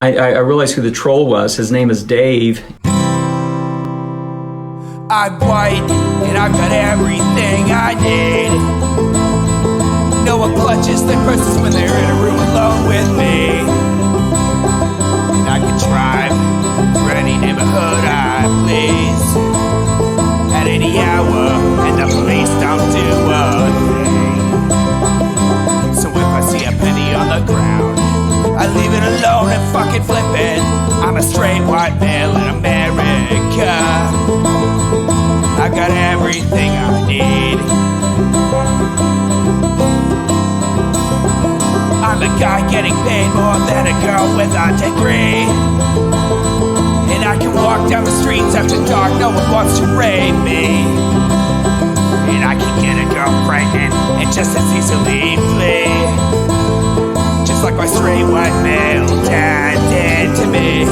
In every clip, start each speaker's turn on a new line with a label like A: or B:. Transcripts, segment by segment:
A: I realized who the troll was. His name is Dave.
B: I'm white, and I've got everything I need. No one clutches their purses when they're in a room alone with me. And I can drive through any neighborhood I please at any hour, and the police don't do a thing. So if I see a penny on the ground, I leave it alone and fucking flip it. I'm a straight white male in America. I've got everything I need. I'm a guy getting paid more than a girl with a degree. And I can walk down the streets after dark, no one wants to rape me. And I can get a girl pregnant and just as easily flee. Just like my straight white male dad did to me.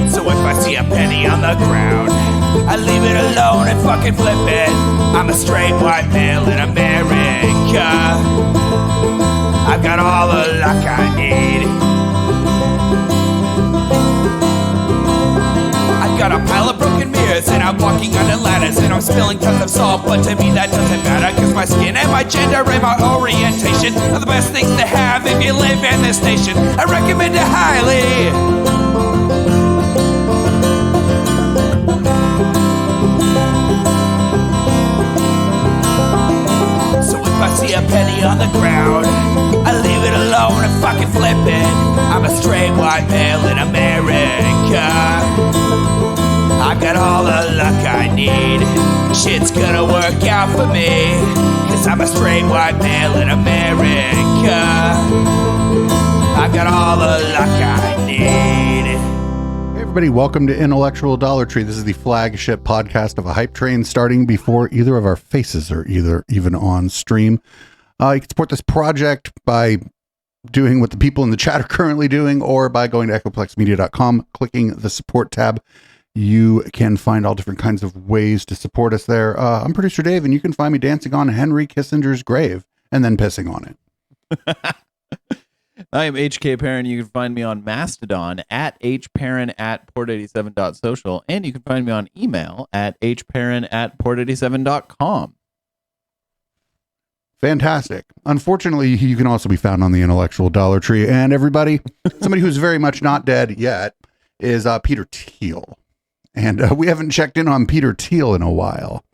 B: So if I see a penny on the ground, I leave it alone and fucking flip it. I'm a straight white male in America. I've got all the luck I need. I've got a pile of broken mirrors and I'm walking under ladders and I'm spilling tons of salt, but to me that doesn't matter, cause my skin and my gender and my orientation are the best things to have if you live in this nation. I recommend it highly. If I see a penny on the ground, I leave it alone and fucking flip it. I'm a straight white male in America. I've got all the luck I need. Shit's gonna work out for me, cause I'm a straight white male in America. I've got all the luck I need.
C: Hey everybody, welcome to Intellectual Dollar Tree. This is the flagship podcast of a hype train starting before either of our faces are even on stream. You can support this project by doing what the people in the chat are currently doing, or by going to echoplexmedia.com, clicking the support tab. You can find all different kinds of ways to support us there. I'm producer Dave, and you can find me dancing on Henry Kissinger's grave and then pissing on it.
D: I am HK Perrin. You can find me on Mastodon at hperrin@port87.social, and you can find me on email at hperrin@port87.com.
C: Fantastic. Unfortunately, you can also be found on the Intellectual Dollar Tree. And everybody, somebody who's very much not dead yet is Peter Thiel. And we haven't checked in on Peter Thiel in a while.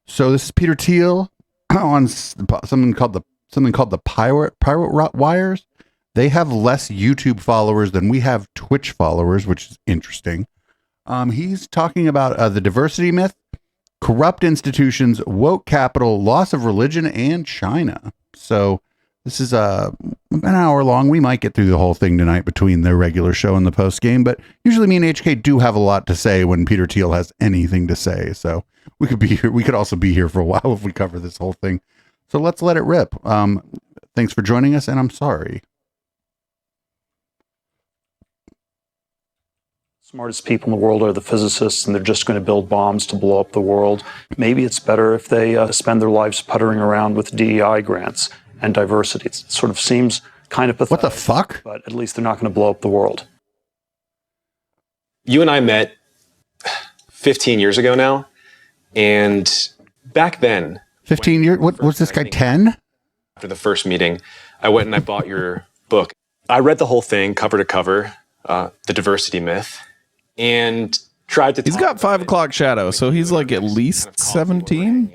C: So this is Peter Thiel on something called the Pirate Wires. They have less YouTube followers than we have Twitch followers, which is interesting. He's talking about the diversity myth, corrupt institutions, woke capital, loss of religion, and China. So this is an hour long. We might get through the whole thing tonight between the regular show and the post game, but usually me and HK do have a lot to say when Peter Thiel has anything to say. So we could be here. We could also be here for a while if we cover this whole thing. So let's let it rip. Thanks for joining us, and I'm sorry.
E: Smartest people in the world are the physicists, and they're just going to build bombs to blow up the world. Maybe it's better if they spend their lives puttering around with DEI grants and diversity. It sort of seems kind of pathetic.
C: What the fuck?
E: But at least they're not going to blow up the world.
F: You and I met 15 years ago now, and back then...
C: 15 years? What was this guy, 10?
F: After the first meeting, I went and I bought your book. I read the whole thing, cover to cover, The Diversity Myth, and tried to...
D: He's got 5 o'clock shadow, so he's like at least 17.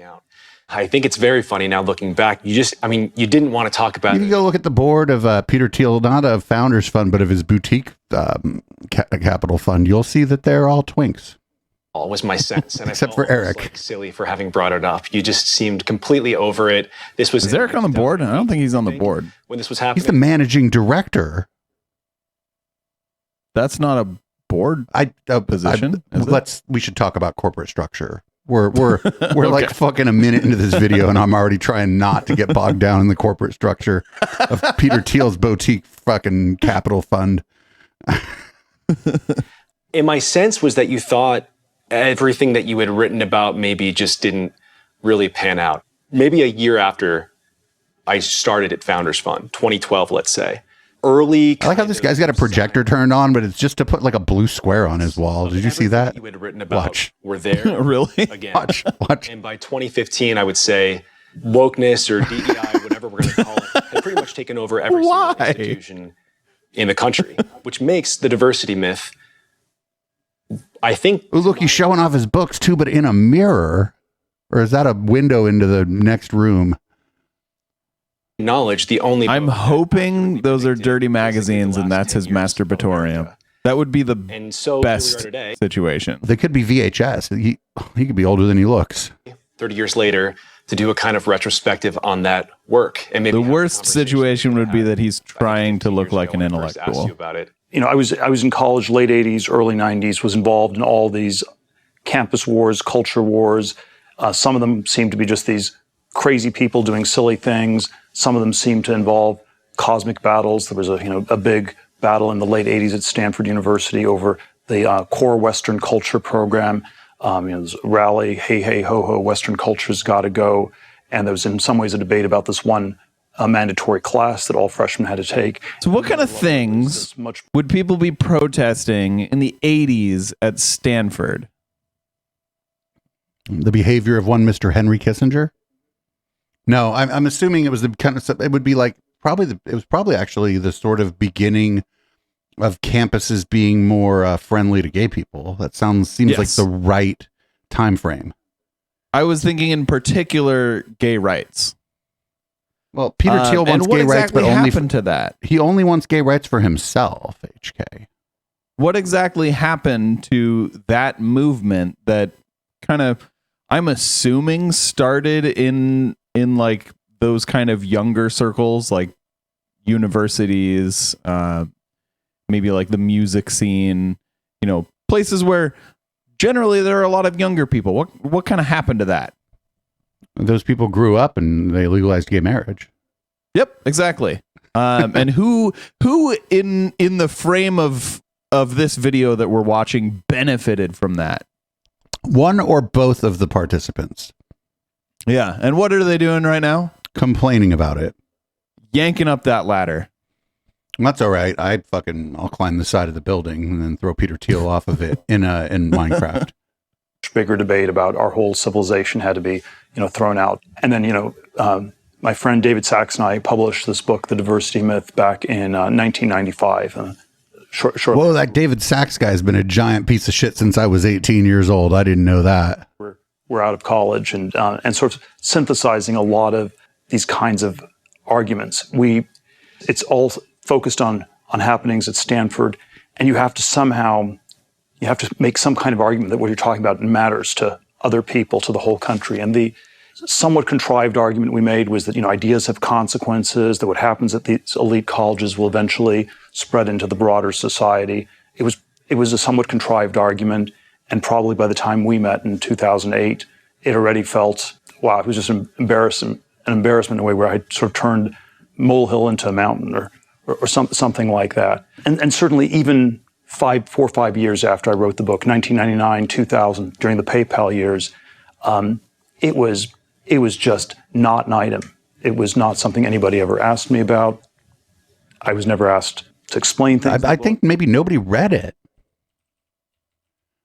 F: I think it's very funny now looking back. You didn't want to talk about...
C: You can go look at the board of Peter Thiel, not of Founders Fund, but of his boutique capital fund. You'll see that they're all twinks.
F: Was my sense, and
C: except for Eric.
F: Like silly for having brought it up. You just seemed completely over it.
D: Is Eric on the board? I don't think he's on the board.
F: When this was happening,
C: he's the managing director.
D: That's not a board position.
C: We should talk about corporate structure. We're okay. Like fucking a minute into this video, and I'm already trying not to get bogged down in the corporate structure of Peter Thiel's boutique fucking capital fund.
F: And my sense was that you thought everything that you had written about maybe just didn't really pan out. Maybe a year after I started at Founders Fund, 2012, let's say, early.
C: I like how this guy's got a projector turned on, but it's just to put like a blue square on his wall. Did you see that?
F: You had written about
C: Watch.
F: were there
D: Really?
F: again.
C: Watch.
F: And by 2015, I would say wokeness or DEI, whatever we're going to call it, had pretty much taken over every single institution in the country, which makes the diversity myth, I think.
C: Oh, look, he's showing off his books too, but in a mirror. Or is that a window into the next room?
F: Knowledge, the only.
D: I'm hoping those are dirty magazines and that's his masturbatorium. That would be the
F: And so
D: best
F: here we are today,
D: situation.
C: They could be VHS. He could be older than he looks.
F: 30 years later, to do a kind of retrospective on that work. And maybe
D: The
F: have a
D: worst
F: conversation
D: situation would be
F: had,
D: that he's trying to
F: 15
D: look
F: years
D: like
F: ago
D: an
F: when I first asked
D: intellectual.
F: you about it.
E: I was in college, late 80s, early 90s, was involved in all these campus wars, culture wars. Some of them seemed to be just these crazy people doing silly things. Some of them seemed to involve cosmic battles. There was a big battle in the late 80s at Stanford University over the core Western culture program. This rally, hey, hey, ho, ho, Western culture's got to go. And there was in some ways a debate about this one mandatory class that all freshmen had to take.
D: So what kind of things would people be protesting in the 80s at Stanford?
C: The behavior of one Mr. Henry Kissinger? No, I'm assuming it was the kind of stuff. It would be like it was probably actually the sort of beginning of campuses being more friendly to gay people. That seems
D: Yes.
C: like the right time frame.
D: I was thinking in particular gay rights.
C: Well, Peter Thiel wants
D: and what
C: gay rights,
D: exactly
C: but only
D: happened to that?
C: he only wants gay rights for himself. HK.
D: What exactly happened to that movement that kind of, I'm assuming, started in like those kind of younger circles, like universities, maybe like the music scene, places where generally there are a lot of younger people. What kind of happened to that?
C: Those people grew up and they legalized gay marriage.
D: Yep, exactly. And who in the frame of this video that we're watching benefited from that?
C: One or both of the participants
D: Yeah. And what are they doing right now?
C: complaining about it.
D: Yanking up that ladder.
C: That's all right. I'll climb the side of the building and then throw Peter Thiel off of it in Minecraft.
E: Bigger debate about our whole civilization had to be, thrown out. And then, my friend David Sachs and I published this book, The Diversity Myth, back in 1995. Shortly
C: Whoa, that David Sachs guy's been a giant piece of shit since I was 18 years old. I didn't know that.
E: we're out of college and sort of synthesizing a lot of these kinds of arguments. It's all focused on happenings at Stanford, and you have to make some kind of argument that what you're talking about matters to other people, to the whole country. And the somewhat contrived argument we made was that, ideas have consequences, that what happens at these elite colleges will eventually spread into the broader society. It was a somewhat contrived argument, and probably by the time we met in 2008, it already felt, wow, it was just an embarrassment in a way where I sort of turned molehill into a mountain or something like that. And certainly even 4 or 5 years after I wrote the book, 1999, 2000, during the PayPal years, it was just not an item. It was not something anybody ever asked me about. I was never asked to explain things.
C: I think maybe nobody read it.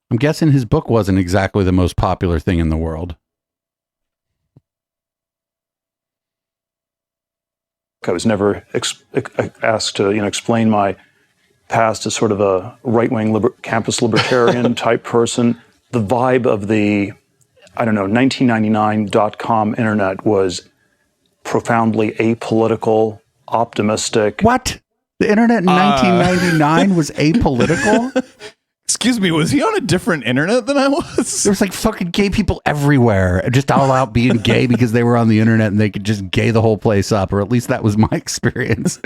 C: I'm guessing his book wasn't exactly the most popular thing in the world.
E: I was never asked to explain my past as sort of a right-wing campus libertarian type person. The vibe of the 1999.com internet was profoundly apolitical, optimistic.
C: What? The internet in 1999 was apolitical?
D: Excuse me, was he on a different internet than I was?
C: There was like fucking gay people everywhere, just all out being gay because they were on the internet and they could just gay the whole place up, or at least that was my experience.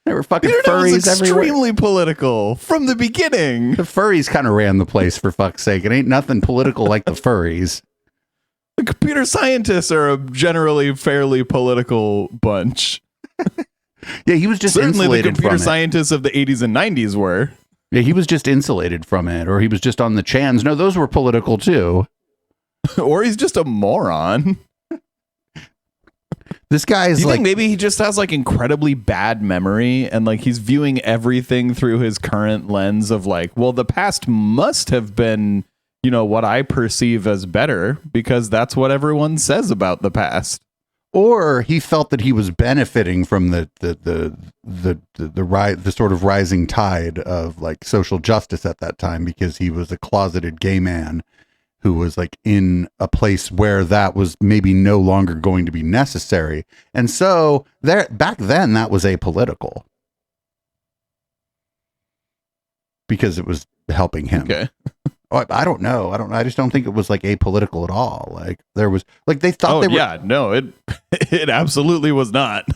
C: There were fucking furries
D: was
C: everywhere.
D: extremely political from the beginning.
C: The furries kind of ran the place, for fuck's sake. It ain't nothing political like the furries.
D: The computer scientists are a generally fairly political bunch.
C: Yeah, he was just
D: Certainly the
C: insulated
D: computer
C: from it.
D: scientists of the 80s and 90s were.
C: Yeah, he was just insulated from it, or he was just on the chans. No, those were political too.
D: Or he's just a moron.
C: This guy is
D: Do you
C: like,
D: think maybe he just has like incredibly bad memory and like he's viewing everything through his current lens of like, well, the past must have been, you know, what I perceive as better because that's what everyone says about the past.
C: or he felt that he was benefiting from the sort of rising tide of like social justice at that time because he was a closeted gay man who was like in a place where that was maybe no longer going to be necessary. And so there, back then that was apolitical because it was helping him.
D: Okay.
C: I don't know. I just don't think it was like apolitical at all. Like there was like, they thought
D: it absolutely was not.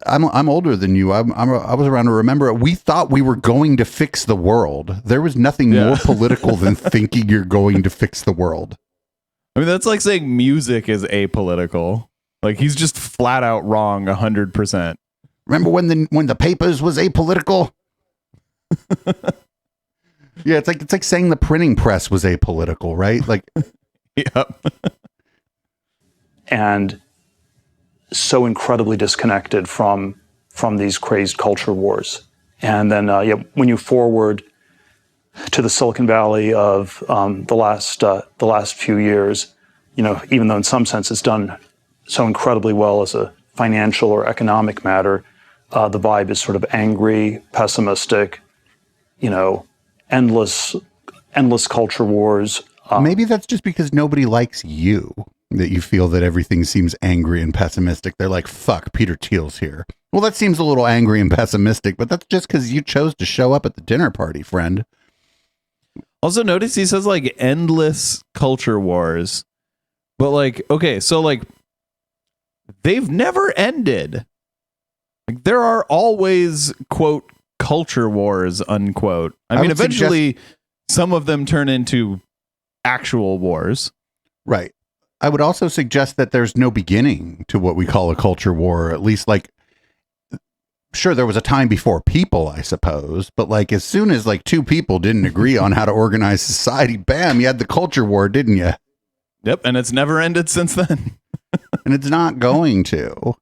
C: I'm older than you. I was around to remember it. We thought we were going to fix the world. There was nothing more political than thinking you're going to fix the world.
D: I mean, that's like saying music is apolitical. Like he's just flat out wrong 100%.
C: Remember when the papers was apolitical? Yeah, it's like saying the printing press was apolitical, right? Like,
D: Yep.
E: And so incredibly disconnected from these crazed culture wars. And then when you forward to the Silicon Valley of the last few years, you know, even though in some sense it's done so incredibly well as a financial or economic matter, the vibe is sort of angry, pessimistic, you know, endless culture wars.
C: maybe that's just because nobody likes you, that you feel that everything seems angry and pessimistic. They're like, fuck, Peter Thiel's here. Well, that seems a little angry and pessimistic, but that's just because you chose to show up at the dinner party, friend.
D: Also notice he says like endless culture wars, but like, okay, so like they've never ended. Like there are always, quote, culture wars, unquote. I mean, eventually some of them turn into actual wars.
C: Right. I would also suggest that there's no beginning to what we call a culture war, or at least like, sure, there was a time before people, I suppose, but like as soon as like two people didn't agree on how to organize society, bam, you had the culture war, didn't you?
D: Yep. And it's never ended since then.
C: And it's not going to.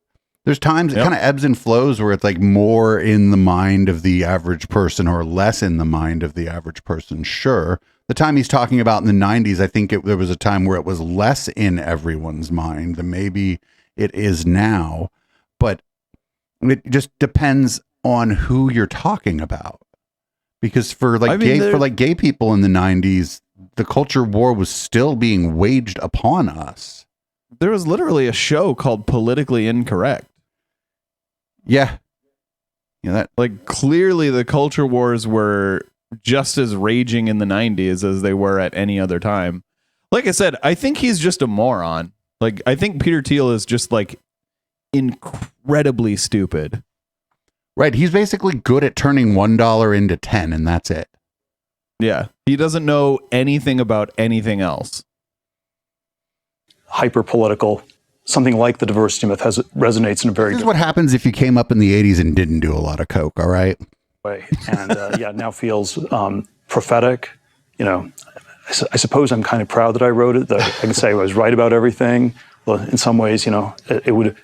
C: There's times it kind of ebbs and flows where it's like more in the mind of the average person or less in the mind of the average person. Sure. The time he's talking about in the 90s, I think there was a time where it was less in everyone's mind than maybe it is now. But it just depends on who you're talking about. Because for like gay people in the 90s, the culture war was still being waged upon us.
D: There was literally a show called Politically Incorrect.
C: Yeah. Yeah, that
D: like clearly the culture wars were just as raging in the 90s as they were at any other time. Like I said, I think he's just a moron. Like I think Peter Thiel is just like incredibly stupid.
C: Right, he's basically good at turning $1 into 10 and that's it.
D: Yeah, he doesn't know anything about anything else.
E: Hyper political. Something like the diversity myth resonates in a very
C: This is
E: different
C: what happens if you came up in the 80s and didn't do a lot of coke, all right?
E: way. And now feels prophetic. You know, I suppose I'm kind of proud that I wrote it, that I can say I was right about everything. Well, in some ways, you know, it would,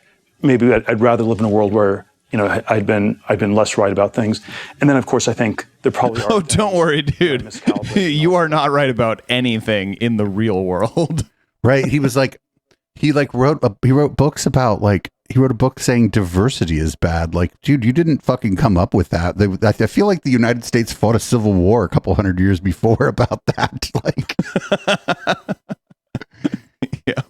E: maybe I'd rather live in a world where, you know, I'd been less right about things. And then, of course, I think there probably are.
D: Oh, don't worry, dude. You are not right about anything in the real world.
C: Right. He was like, he wrote books about he wrote a book saying diversity is bad. Like, dude, you didn't fucking come up with that. I feel like the United States fought a civil war a couple hundred years before about that. Like,
D: yeah.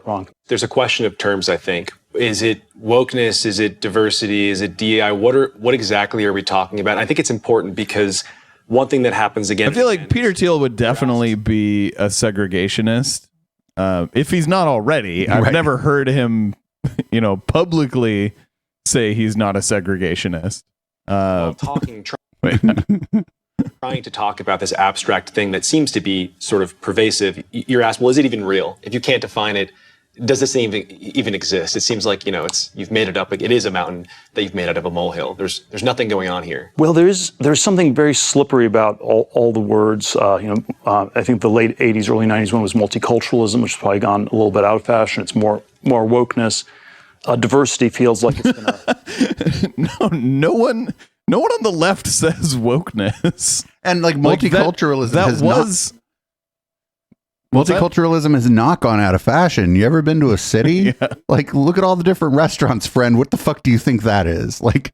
E: Wrong.
F: There's a question of terms, I think. Is it wokeness? Is it diversity? Is it DEI? What exactly are we talking about? I think it's important because one thing that happens again.
D: I feel like Peter Thiel would definitely be a segregationist. If he's not already. I've never heard him, you know, publicly say he's not a segregationist.
F: Trying to talk about this abstract thing that seems to be sort of pervasive. You're asked, well, is it even real? If you can't define it, does this thing even exist? It seems like, you've made it up. It is a mountain that you've made out of a molehill. There's nothing going on here.
E: Well, there's something very slippery about all the words. I think the late 80s, early 90s one was multiculturalism, which has probably gone a little bit out of fashion. It's more wokeness. Diversity feels like it's been
D: No one on the left says wokeness.
C: And like multiculturalism multiculturalism has not gone out of fashion. You ever been to a city?
D: Yeah.
C: Like, look at all the different restaurants, friend. What the fuck do you think that is? Like,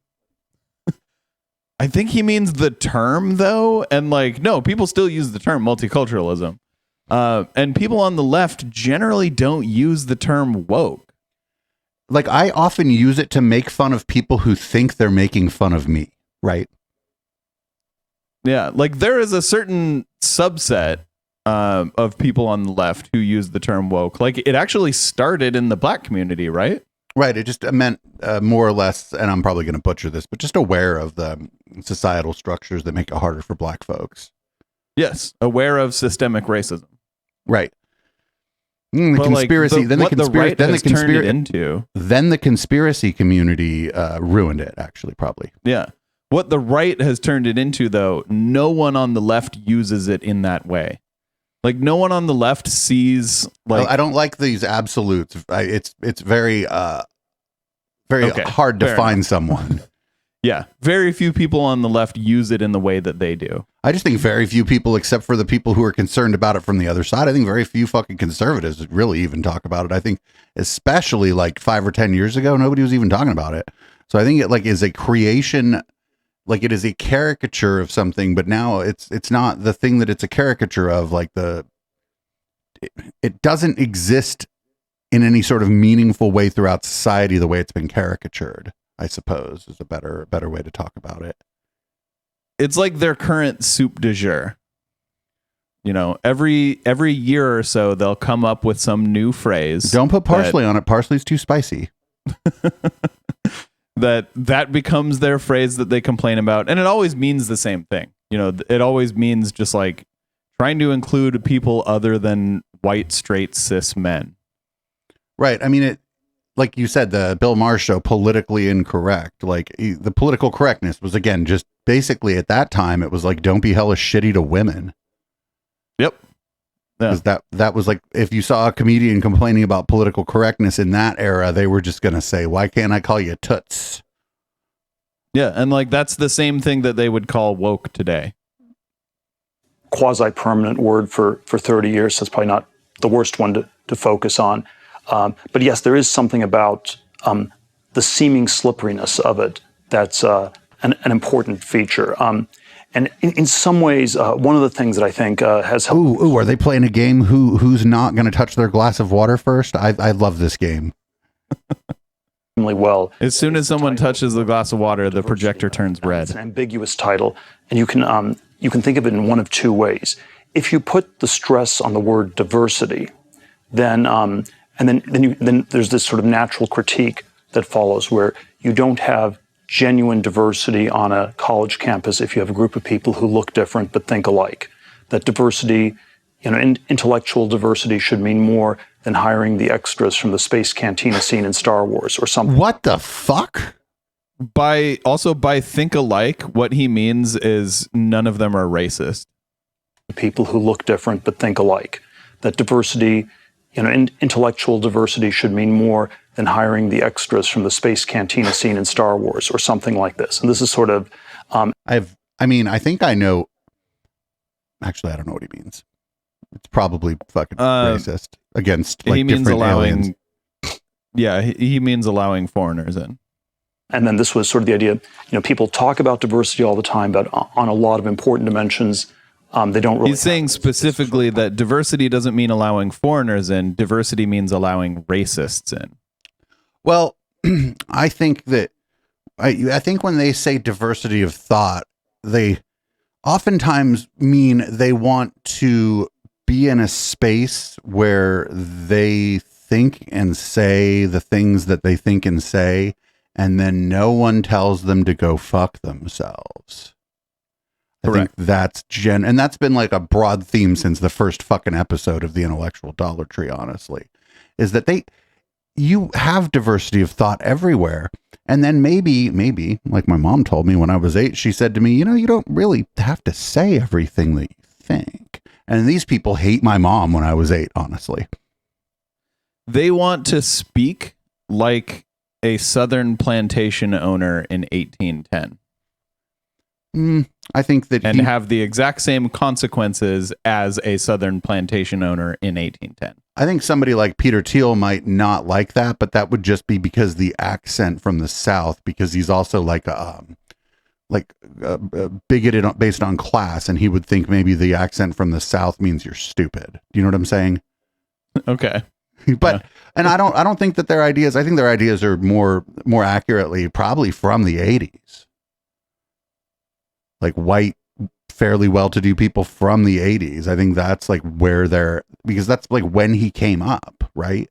D: I think he means the term, though. And like, no, people still use the term multiculturalism. And people on the left generally don't use the term woke.
C: like I often use it to make fun of people who think they're making fun of me, right?
D: Yeah, like there is a certain subset of people on the left who use the term woke. Like it actually started in the black community, right?
C: Right. It just meant more or less, and I'm probably going to butcher this, but just aware of the societal structures that make it harder for black folks.
D: Yes, aware of systemic racism.
C: Right. The
D: but
C: conspiracy.
D: Like then
C: the conspiracy community ruined it. Actually, probably.
D: Yeah. What the right has turned it into, though, no one on the left uses it in that way. Like no one on the left sees like
C: I don't like these absolutes. It's very hard to find someone.
D: Yeah, very few people on the left use it in the way that they do.
C: I just think very few people, except for the people who are concerned about it from the other side. I think very few fucking conservatives really even talk about it. I think especially like 5 or 10 years ago, nobody was even talking about it. So I think it like is a creation. Like it is a caricature of something, but now it's not the thing that it's a caricature of. Like it doesn't exist in any sort of meaningful way throughout society the way it's been caricatured, I suppose, is a better way to talk about it.
D: It's like their current soup du jour. You know, every year or so they'll come up with some new phrase.
C: Don't put parsley on it. Parsley's too spicy.
D: that becomes their phrase that they complain about, and it always means the same thing. You know, it always means just like trying to include people other than white straight cis men.
C: Right. I mean, it like you said, the Bill Maher show, politically incorrect. Like the political correctness was again just basically at that time it was like don't be hella shitty to women.
D: Yep.
C: Because that was like, if you saw a comedian complaining about political correctness in that era, they were just going to say, why can't I call you toots?
D: Yeah. And like, that's the same thing that they would call woke today.
E: Quasi-permanent word for 30 years. So it's probably not the worst one to focus on. But yes, there is something about the seeming slipperiness of it that's an important feature. And in some ways, one of the things that I think has helped.
C: Ooh, are they playing a game? Who's not going to touch their glass of water first? I love this game.
E: Well,
D: as soon as someone touches the glass of water, the projector turns red.
E: It's an ambiguous title, and you can think of it in one of two ways. If you put the stress on the word diversity, then there's this sort of natural critique that follows, where you don't have genuine diversity on a college campus if you have a group of people who look different but think alike. That diversity, intellectual diversity should mean more than hiring the extras from the space cantina scene in Star Wars or something.
C: What the fuck?
D: By think alike, what he means is none of them are racist.
E: People who look different but think alike. That diversity, intellectual diversity should mean more than hiring the extras from the space cantina scene in Star Wars or something like this. And this is sort of...
C: I think I know... Actually, I don't know what he means. It's probably fucking racist against like,
D: he means
C: different
D: allowing,
C: aliens.
D: Yeah, he means allowing foreigners in.
E: And then this was sort of the idea, people talk about diversity all the time, but on a lot of important dimensions, they don't really...
D: He's saying specifically that diversity doesn't mean allowing foreigners in. Diversity means allowing racists in.
C: Well, I think that I think when they say diversity of thought, they oftentimes mean they want to be in a space where they think and say the things that they think and say, and then no one tells them to go fuck themselves.
D: Correct.
C: I think that's and that's been like a broad theme since the first fucking episode of the Intellectual Dollar Tree, honestly. is that you have diversity of thought everywhere. And then maybe, like my mom told me when I was 8, she said to me, you don't really have to say everything that you think. And these people hate my mom when I was 8, honestly.
D: They want to speak like a southern plantation owner in 1810.
C: I think that
D: and have the exact same consequences as a southern plantation owner in 1810.
C: I think somebody like Peter Thiel might not like that, but that would just be because the accent from the South, because he's also like bigoted based on class, and he would think maybe the accent from the South means you're stupid. Do you know what I'm saying?
D: Okay.
C: But and I don't think that their ideas. I think their ideas are more accurately probably from the 80s. Like white, fairly well-to-do people from the 80s. I think that's like where because that's like when he came up, right?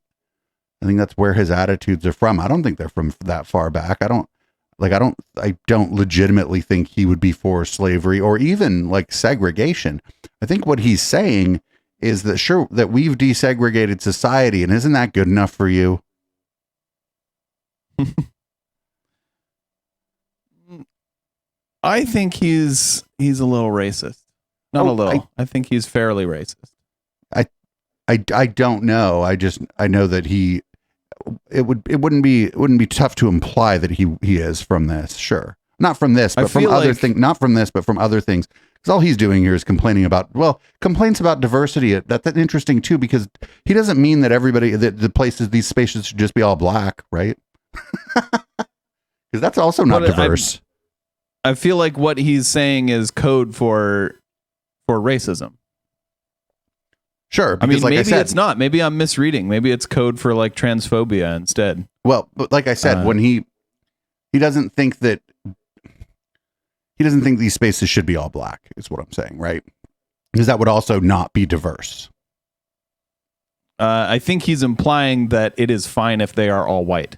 C: I think that's where his attitudes are from. I don't think they're from that far back. I don't legitimately think he would be for slavery or even like segregation. I think what he's saying is that sure, that we've desegregated society, and isn't that good enough for you?
D: I think he's a little racist. Not a little. I think he's fairly racist.
C: I don't know. I know that it wouldn't be tough to imply that he is from this. Sure. Not from this, but from other things. Not from this, but from other things. Because all he's doing here is complaining about, complaints about diversity. That's interesting too, because he doesn't mean that these spaces should just be all black, right? Because that's also not diverse.
D: I feel like what he's saying is code for racism.
C: Sure.
D: I mean, maybe it's not. Maybe I'm misreading. Maybe it's code for like transphobia instead.
C: Well, but like I said, when he doesn't think that these spaces should be all black, is what I'm saying, right? Because that would also not be diverse.
D: I think he's implying that it is fine if they are all white.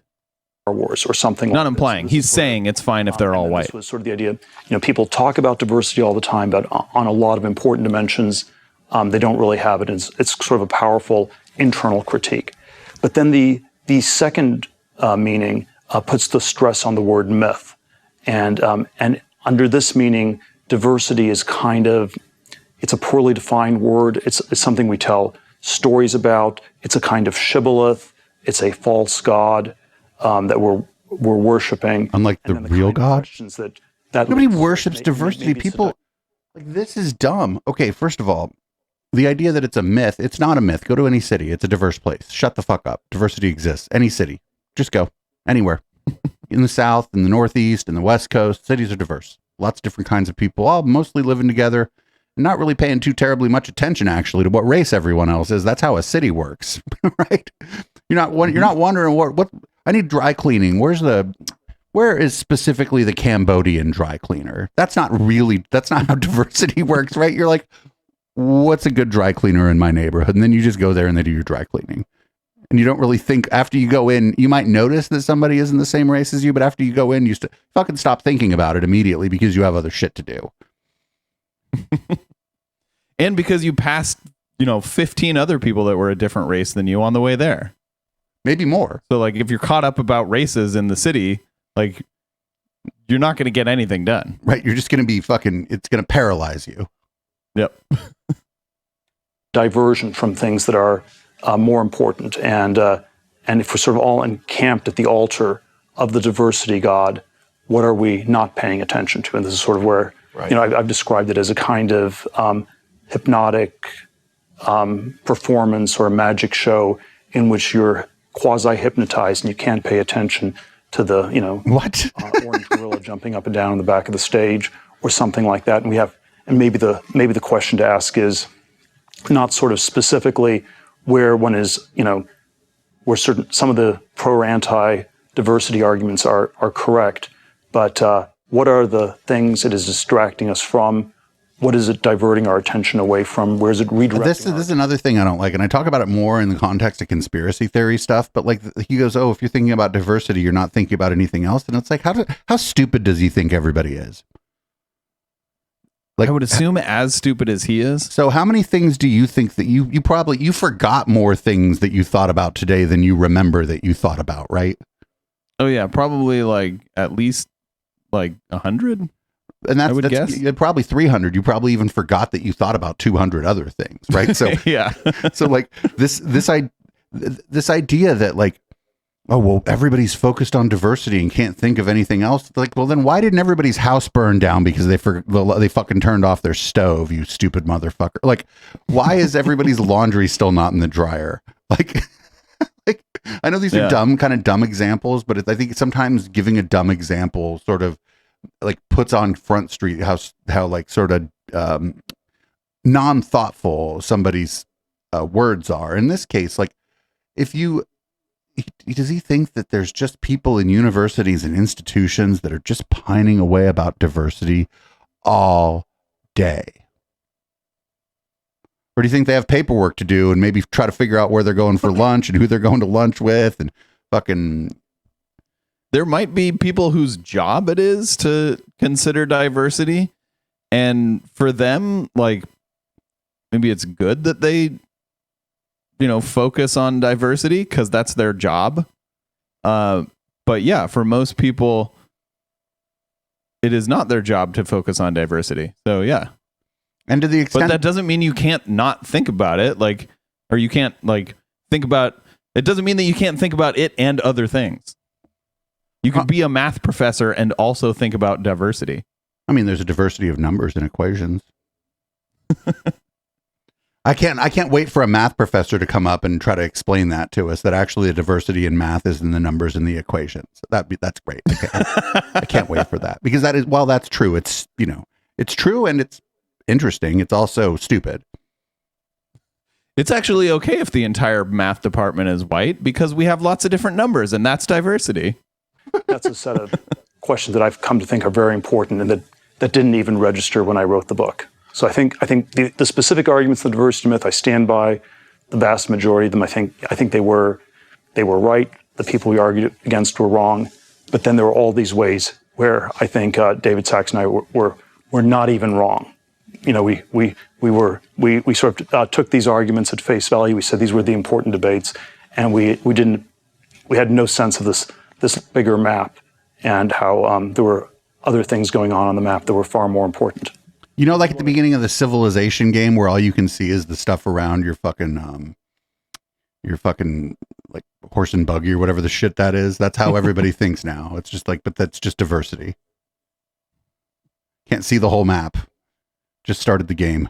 E: Wars or something.
D: Not implying. He's saying it's fine if they're all white.
E: This was sort of the idea. People talk about diversity all the time, but on a lot of important dimensions, they don't really have it. It's sort of a powerful internal critique. But then the second meaning puts the stress on the word myth, and under this meaning, diversity is it's a poorly defined word. It's something we tell stories about. It's a kind of shibboleth. It's a false god that we're worshiping.
C: Unlike the real God?
E: That
C: nobody worships diversity. People, like, this is dumb. Okay, first of all, the idea that it's a myth, it's not a myth. Go to any city. It's a diverse place. Shut the fuck up. Diversity exists. Any city. Just go. Anywhere. In the South, in the Northeast, in the West Coast, cities are diverse. Lots of different kinds of people, all mostly living together, and not really paying too terribly much attention, actually, to what race everyone else is. That's how a city works, right? You're not wondering what I need dry cleaning. Where is specifically the Cambodian dry cleaner? That's not how diversity works, right? You're like, what's a good dry cleaner in my neighborhood? And then you just go there and they do your dry cleaning. And you don't really think, after you go in, you might notice that somebody isn't the same race as you, but after you go in, you fucking stop thinking about it immediately because you have other shit to do.
D: And because you passed, 15 other people that were a different race than you on the way there.
C: Maybe more.
D: So like if you're caught up about races in the city, like you're not going to get anything done.
C: Right. You're just going to be it's going to paralyze you.
D: Yep.
E: Diversion from things that are more important. And if we're sort of all encamped at the altar of the diversity God, what are we not paying attention to? And this is sort of where, I've described it as a kind of hypnotic performance or a magic show in which you're quasi-hypnotized and you can't pay attention to the,
C: what
E: orange gorilla jumping up and down in the back of the stage or something like that. And maybe the question to ask is not sort of specifically where one is, where some of the pro or anti-diversity arguments are correct, but what are the things it is distracting us from? What is it diverting our attention away from? Where is it redirecting?
C: This is another thing I don't like, and I talk about it more in the context of conspiracy theory stuff. But like he goes, "Oh, if you're thinking about diversity, you're not thinking about anything else." And it's like, how stupid does he think everybody is? Like,
D: I would assume as stupid as he is.
C: so how many things do you think that you probably you forgot more things that you thought about today than you remember that you thought about, right?
D: Oh yeah, probably like at least like 100.
C: And
D: I would
C: that's
D: guess.
C: probably 300. You probably even forgot that you thought about 200 other things, right? So
D: Yeah.
C: so like this idea that like, oh well, everybody's focused on diversity and can't think of anything else. Like, well then why didn't everybody's house burn down because they fucking turned off their stove, you stupid motherfucker? Like, why is everybody's laundry still not in the dryer? Like like I know these are dumb examples, but I think sometimes giving a dumb example sort of like puts on Front Street how like sort of non-thoughtful somebody's words are. In this case, like does he think that there's just people in universities and institutions that are just pining away about diversity all day? Or do you think they have paperwork to do and maybe try to figure out where they're going for lunch and who they're going to lunch with and fucking...
D: There might be people whose job it is to consider diversity. And for them, like, maybe it's good that they, focus on diversity because that's their job. But yeah, for most people, it is not their job to focus on diversity. So yeah.
C: And to the extent,
D: but that doesn't mean you can't not think about it, or you can't think about. It doesn't mean that you can't think about it and other things. You could be a math professor and also think about diversity.
C: I mean, there's a diversity of numbers and equations. I can't wait for a math professor to come up and try to explain that to us. That actually the diversity in math is in the numbers and the equations. That's great. I can't wait for that because that is that's true. It's it's true and it's interesting. It's also stupid.
D: It's actually okay if the entire math department is white because we have lots of different numbers and that's diversity.
E: That's a set of questions that I've come to think are very important and that didn't even register when I wrote the book. So I think the specific arguments of the diversity myth, I stand by the vast majority of them. I think they were right. The people we argued against were wrong. But then there were all these ways where I think David Sachs and I were not even wrong. We sort of took these arguments at face value. We said these were the important debates, and we had no sense of this bigger map and how there were other things going on the map that were far more important.
C: Like at the beginning of the Civilization game where all you can see is the stuff around your fucking like horse and buggy or whatever the shit that is. That's how everybody thinks now. It's just like, but that's just diversity. Can't see the whole map. Just started the game.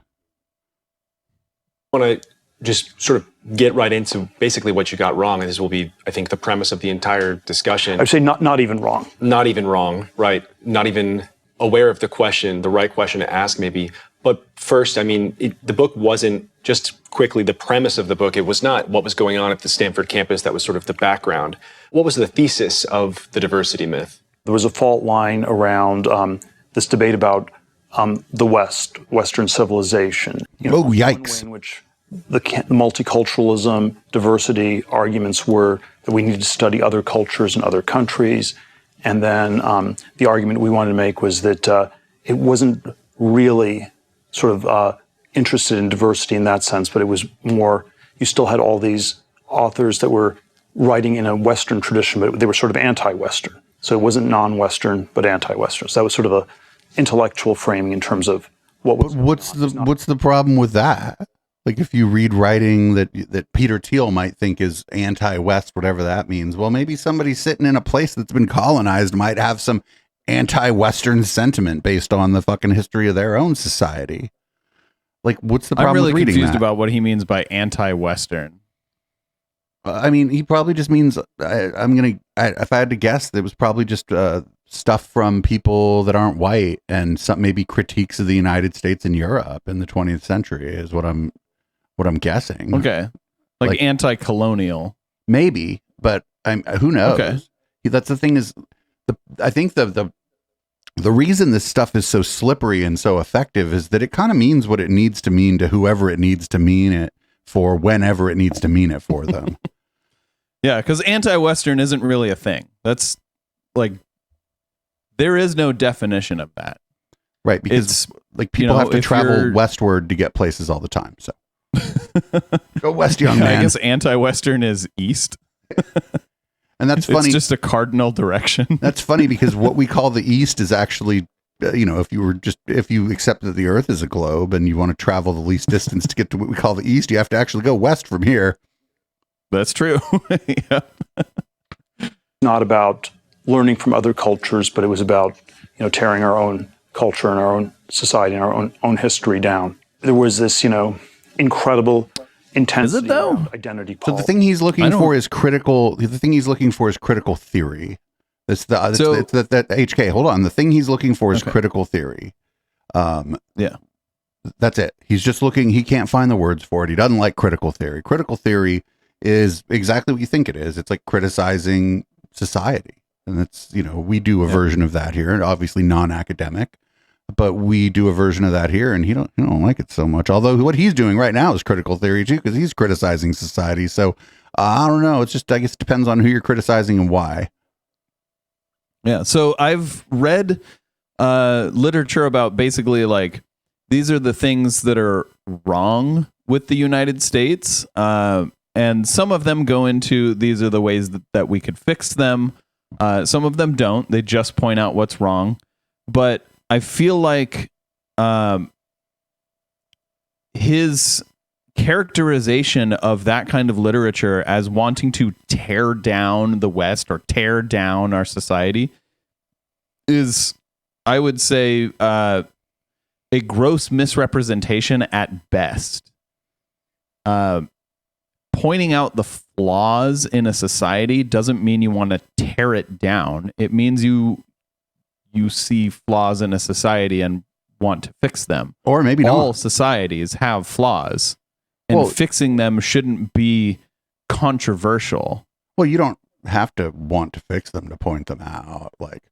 F: I want to just sort of get right into basically what you got wrong, and this will be, I think, the premise of the entire discussion.
E: I'd say not even wrong.
F: Not even wrong, right? Not even aware of the question, the right question to ask maybe. But first, I mean, the book wasn't, just quickly, the premise of the book, it was not what was going on at the Stanford campus. That was sort of the background. What was the thesis of the diversity myth?
E: There was a fault line around this debate about the Western civilization.
C: Oh, yikes.
E: In which the multiculturalism, diversity arguments were that we needed to study other cultures and other countries. And then the argument we wanted to make was that it wasn't really sort of interested in diversity in that sense, but it was more, you still had all these authors that were writing in a Western tradition, but they were sort of anti-Western. So it wasn't non-Western, but anti-Western. So that was sort of a intellectual framing in terms of what was.
C: What's the problem with that? Like if you read writing that Peter Thiel might think is anti-West, whatever that means, well, maybe somebody sitting in a place that's been colonized might have some anti-Western sentiment based on the fucking history of their own society. Like, what's the problem
D: I'm really
C: with reading
D: confused
C: that?
D: about what he means by anti-Western.
C: I mean, he probably just means, if I had to guess, it was probably just stuff from people that aren't white and some maybe critiques of the United States and Europe in the 20th century is what I'm guessing.
D: Okay. Like anti-colonial.
C: Maybe, but who knows?
D: Okay.
C: That's the thing is, I think the reason this stuff is so slippery and so effective is that it kind of means what it needs to mean to whoever it needs to mean it for whenever it needs to mean it for them.
D: Yeah, because anti-Western isn't really a thing. That's like, there is no definition of that.
C: Right, because like people have to travel westward to get places all the time. So go west, young man.
D: I guess anti-Western is east.
C: And that's funny.
D: It's just a cardinal direction.
C: That's funny because what we call the East is actually, if you accept that the Earth is a globe and you want to travel the least distance to get to what we call the East, you have to actually go west from here.
D: That's true. Yeah.
E: Not about learning from other cultures, but it was about, tearing our own culture and our own society and our own history down. There was this, incredible intensity.
D: Is it though?
E: Identity
C: So the thing he's looking for is critical. The thing he's looking for is critical theory. It's that HK. Hold on. The thing he's looking for is critical theory.
D: Yeah.
C: That's it. He's just looking. He can't find the words for it. He doesn't like critical theory. Critical theory is exactly what you think it is. It's like criticizing society. And that's, we do a version of that here, and obviously non-academic, but we do a version of that here, and he don't like it so much. Although what he's doing right now is critical theory too, because he's criticizing society. So I don't know. It's just, I guess it depends on who you're criticizing and why.
D: Yeah. So I've read literature about basically like, these are the things that are wrong with the United States. And some of them go into, these are the ways that we could fix them. Some of them don't. They just point out what's wrong. But I feel like his characterization of that kind of literature as wanting to tear down the West or tear down our society is, I would say, a gross misrepresentation at best. Pointing out the flaws in a society doesn't mean you want to tear it down. It means you see flaws in a society and want to fix them.
C: Or maybe
D: all
C: not.
D: societies have flaws, and fixing them shouldn't be controversial.
C: Well, you don't have to want to fix them to point them out. Like,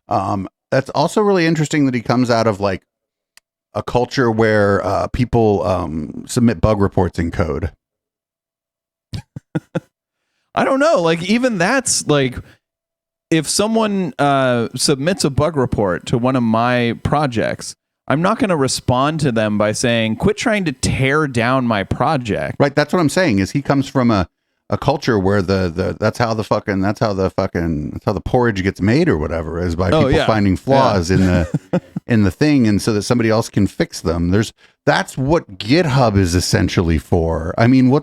C: that's also really interesting that he comes out of like a culture where people submit bug reports in code.
D: I don't know. Like, even that's like, if someone submits a bug report to one of my projects, I'm not going to respond to them by saying, quit trying to tear down my project.
C: Right. That's what I'm saying is he comes from a culture where that's how the porridge gets made or whatever, is by people finding flaws in the thing, and so that somebody else can fix them. That's what GitHub is essentially for. I mean,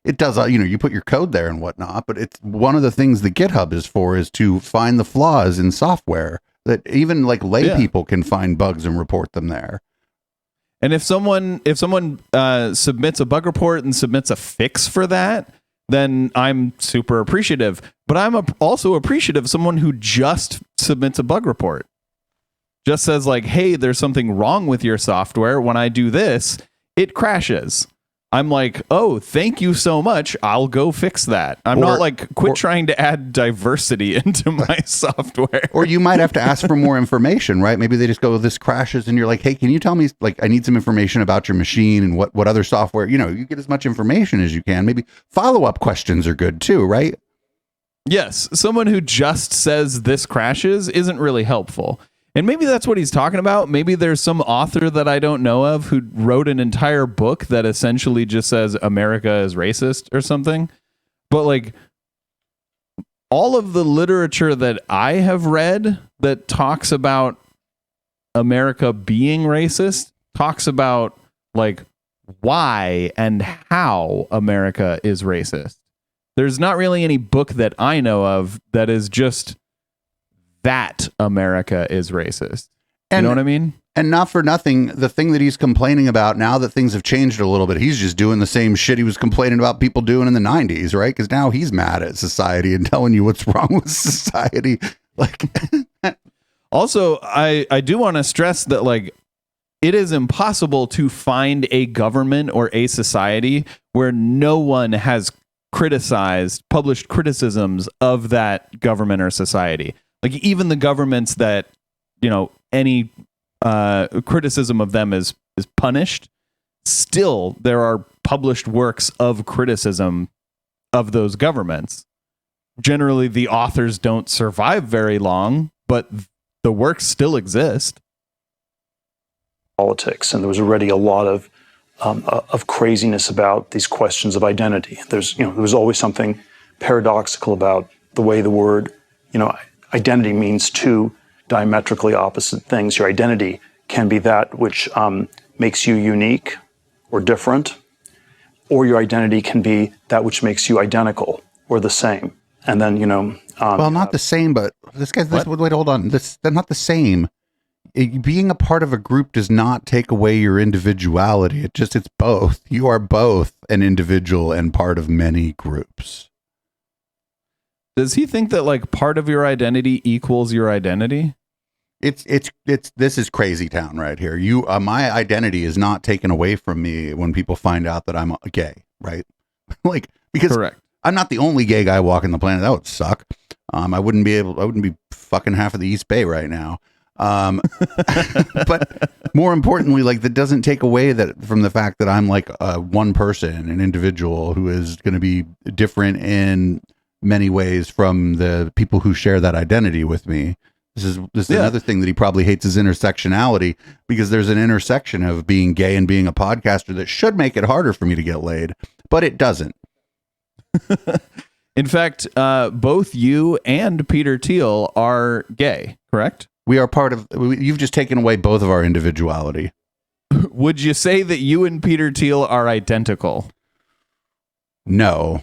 C: it does, you put your code there and whatnot, but it's one of the things that GitHub is for, is to find the flaws in software that even like lay people can find bugs and report them there.
D: And if someone submits a bug report and submits a fix for that, then I'm super appreciative. But I'm also appreciative of someone who just submits a bug report. Just says like, hey, there's something wrong with your software. When I do this, it crashes. I'm like, oh, thank you so much. I'll go fix that. I'm not like, quit trying to add diversity into my software.
C: Or you might have to ask for more information, right? Maybe they just go, this crashes, and you're like, hey, can you tell me, like, I need some information about your machine and what other software, you get as much information as you can. Maybe follow-up questions are good too, right?
D: Yes. Someone who just says this crashes isn't really helpful. And maybe that's what he's talking about. Maybe there's some author that I don't know of who wrote an entire book that essentially just says America is racist or something. But like, all of the literature that I have read that talks about America being racist talks about like why and how America is racist. There's not really any book that I know of that is just that America is racist. You know what I mean?
C: And not for nothing, the thing that he's complaining about now that things have changed a little bit, he's just doing the same shit he was complaining about people doing in the 90s, right? Because now he's mad at society and telling you what's wrong with society. Like,
D: also, I do want to stress that like, it is impossible to find a government or a society where no one has published criticisms of that government or society. Like, even the governments that, any criticism of them is punished, still there are published works of criticism of those governments. Generally, the authors don't survive very long, but the works still exist.
E: politics, and there was already a lot of craziness about these questions of identity. There was always something paradoxical about the way the word, identity means two diametrically opposite things. Your identity can be that which makes you unique or different, or your identity can be that which makes you identical or the same. And then,
C: well, not the same, but wait, hold on. They're not the same. Being a part of a group does not take away your individuality. It's both. You are both an individual and part of many groups.
D: Does he think that like part of your identity equals your identity?
C: This is crazy town right here. My identity is not taken away from me when people find out that I'm gay, right? Because
D: Correct.
C: I'm not the only gay guy walking the planet. That would suck. I wouldn't be fucking half of the East Bay right now. But more importantly, that doesn't take away from the fact that I'm one person, an individual who is going to be different in many ways from the people who share that identity with me. This is another thing that he probably hates is intersectionality, because there's an intersection of being gay and being a podcaster that should make it harder for me to get laid, but it doesn't.
D: In fact, both you and Peter Thiel are gay, correct?
C: We are part of. You've just taken away both of our individuality.
D: Would you say that you and Peter Thiel are identical?
C: No.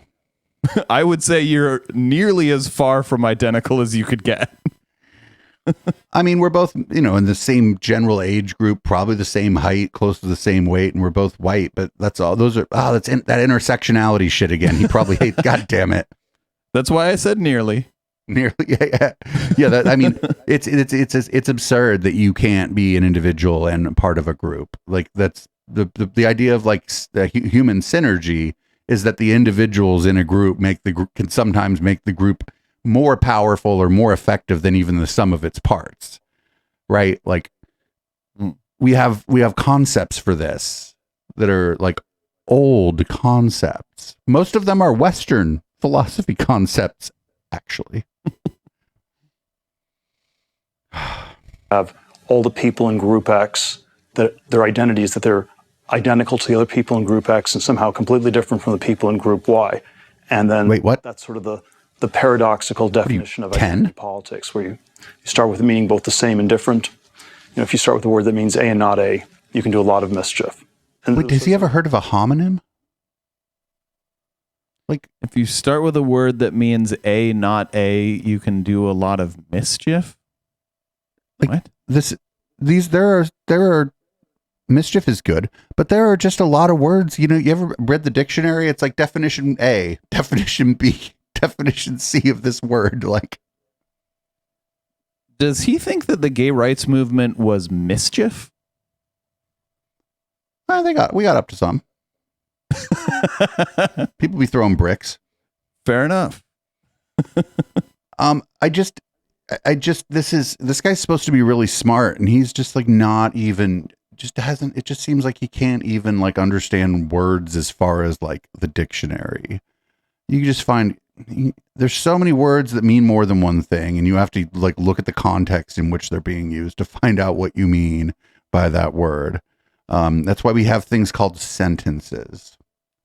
D: I would say you're nearly as far from identical as you could get.
C: I mean, we're both, in the same general age group, probably the same height, close to the same weight, and we're both white, but that's all. That intersectionality shit again. He probably hates, God damn it.
D: That's why I said nearly.
C: Nearly, yeah. It's absurd that you can't be an individual and part of a group. That's the idea of human synergy is that the individuals in a group can sometimes make the group more powerful or more effective than even the sum of its parts, right? We have concepts for this that are old concepts. Most of them are Western philosophy concepts, actually.
E: Have all the people in Group X, that their identities, that they're identical to the other people in Group X and somehow completely different from the people in Group Y. And then
C: wait, what?
E: That's sort of the paradoxical definition of identity politics, where you start with meaning both the same and different. If you start with a word that means A and not A, you can do a lot of mischief. And
C: wait, has he ever heard of a homonym?
D: If you start with a word that means A, not A, you can do a lot of mischief. What?
C: There are mischief is good, but there are just a lot of words. You ever read the dictionary? It's definition A, definition B, definition C of this word.
D: Does he think that the gay rights movement was mischief?
C: We got up to some. People be throwing bricks.
D: Fair enough.
C: This guy's supposed to be really smart, and he's just not even. It just seems like he can't even understand words as far as the dictionary. You just find there's so many words that mean more than one thing, and you have to look at the context in which they're being used to find out what you mean by that word. That's why we have things called sentences,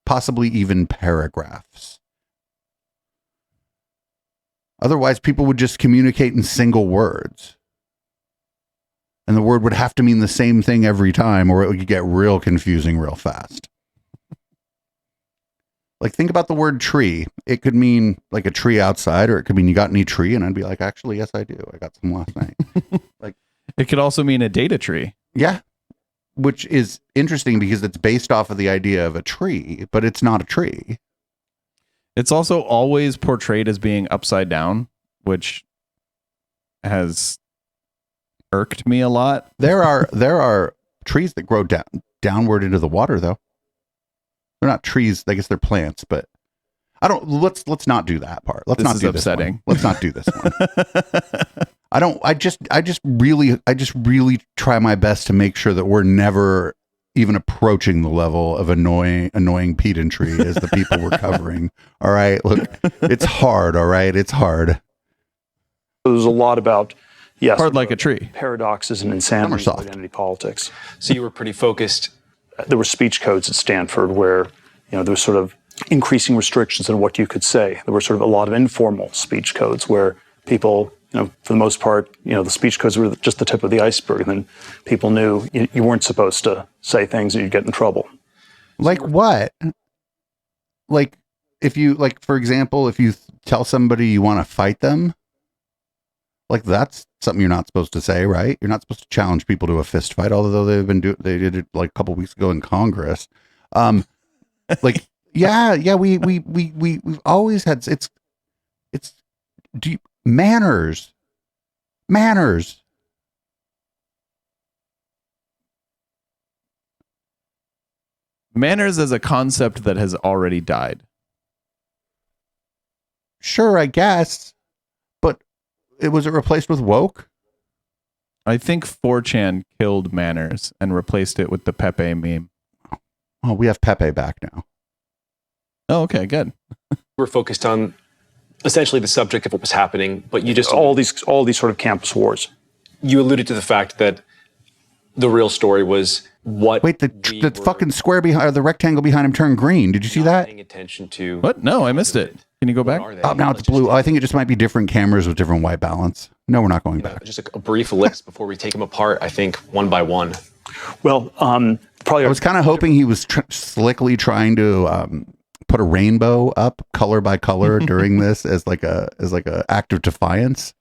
C: possibly even paragraphs. Otherwise, people would just communicate in single words. And the word would have to mean the same thing every time, or it would get real confusing real fast. Think about the word tree. It could mean a tree outside, or it could mean you got any tree, and I'd be actually, yes, I do. I got some last night.
D: It could also mean a data tree.
C: Yeah. Which is interesting because it's based off of the idea of a tree, but it's not a tree.
D: It's also always portrayed as being upside down, which has irked me a lot.
C: There are trees that grow downward into the water, though. They're not trees. I guess they're plants, but let's not do that part. Let's not do this one. Let's not do this one. I just really try my best to make sure that we're never even approaching the level of annoying pedantry as the people we're covering. All right. Look, it's hard. All right. It's hard.
E: There's a lot about, yes,
D: Hard like a tree.
E: paradoxes and insanity of
C: soft.
E: identity politics.
F: So you were pretty focused.
E: There were speech codes at Stanford where, there was sort of increasing restrictions on what you could say. There were sort of a lot of informal speech codes where people, for the most part, the speech codes were just the tip of the iceberg. And then people knew you weren't supposed to say things and you'd get in trouble.
C: Like what? Like if you, for example, if you tell somebody you want to fight them, like that's something you're not supposed to say, right? You're not supposed to challenge people to a fist fight, although they did it like a couple weeks ago in Congress. We've always had it's deep manners. Manners
D: as a concept that has already died.
C: Sure, I guess, but was it replaced with woke?
D: I think 4chan killed manners and replaced it with the Pepe meme.
C: Oh, we have Pepe back now.
D: Oh, okay, good.
F: We're focused on essentially the subject of what was happening, but you just
E: All these sort of campus wars.
F: you alluded to the fact that the real story was what.
C: Wait, the fucking square behind, or the rectangle behind him turned green. Did you see that?
F: Paying attention to
D: What? No, I missed it. Can you go back?
F: What are they?
C: Oh, now it's blue. I think it just might be different cameras with different white balance. No, we're not going back.
F: Just a brief list before we take them apart. I think one by one.
E: Well, probably
C: I was kind of hoping he was slickly trying to put a rainbow up color by color during this as like a act of defiance,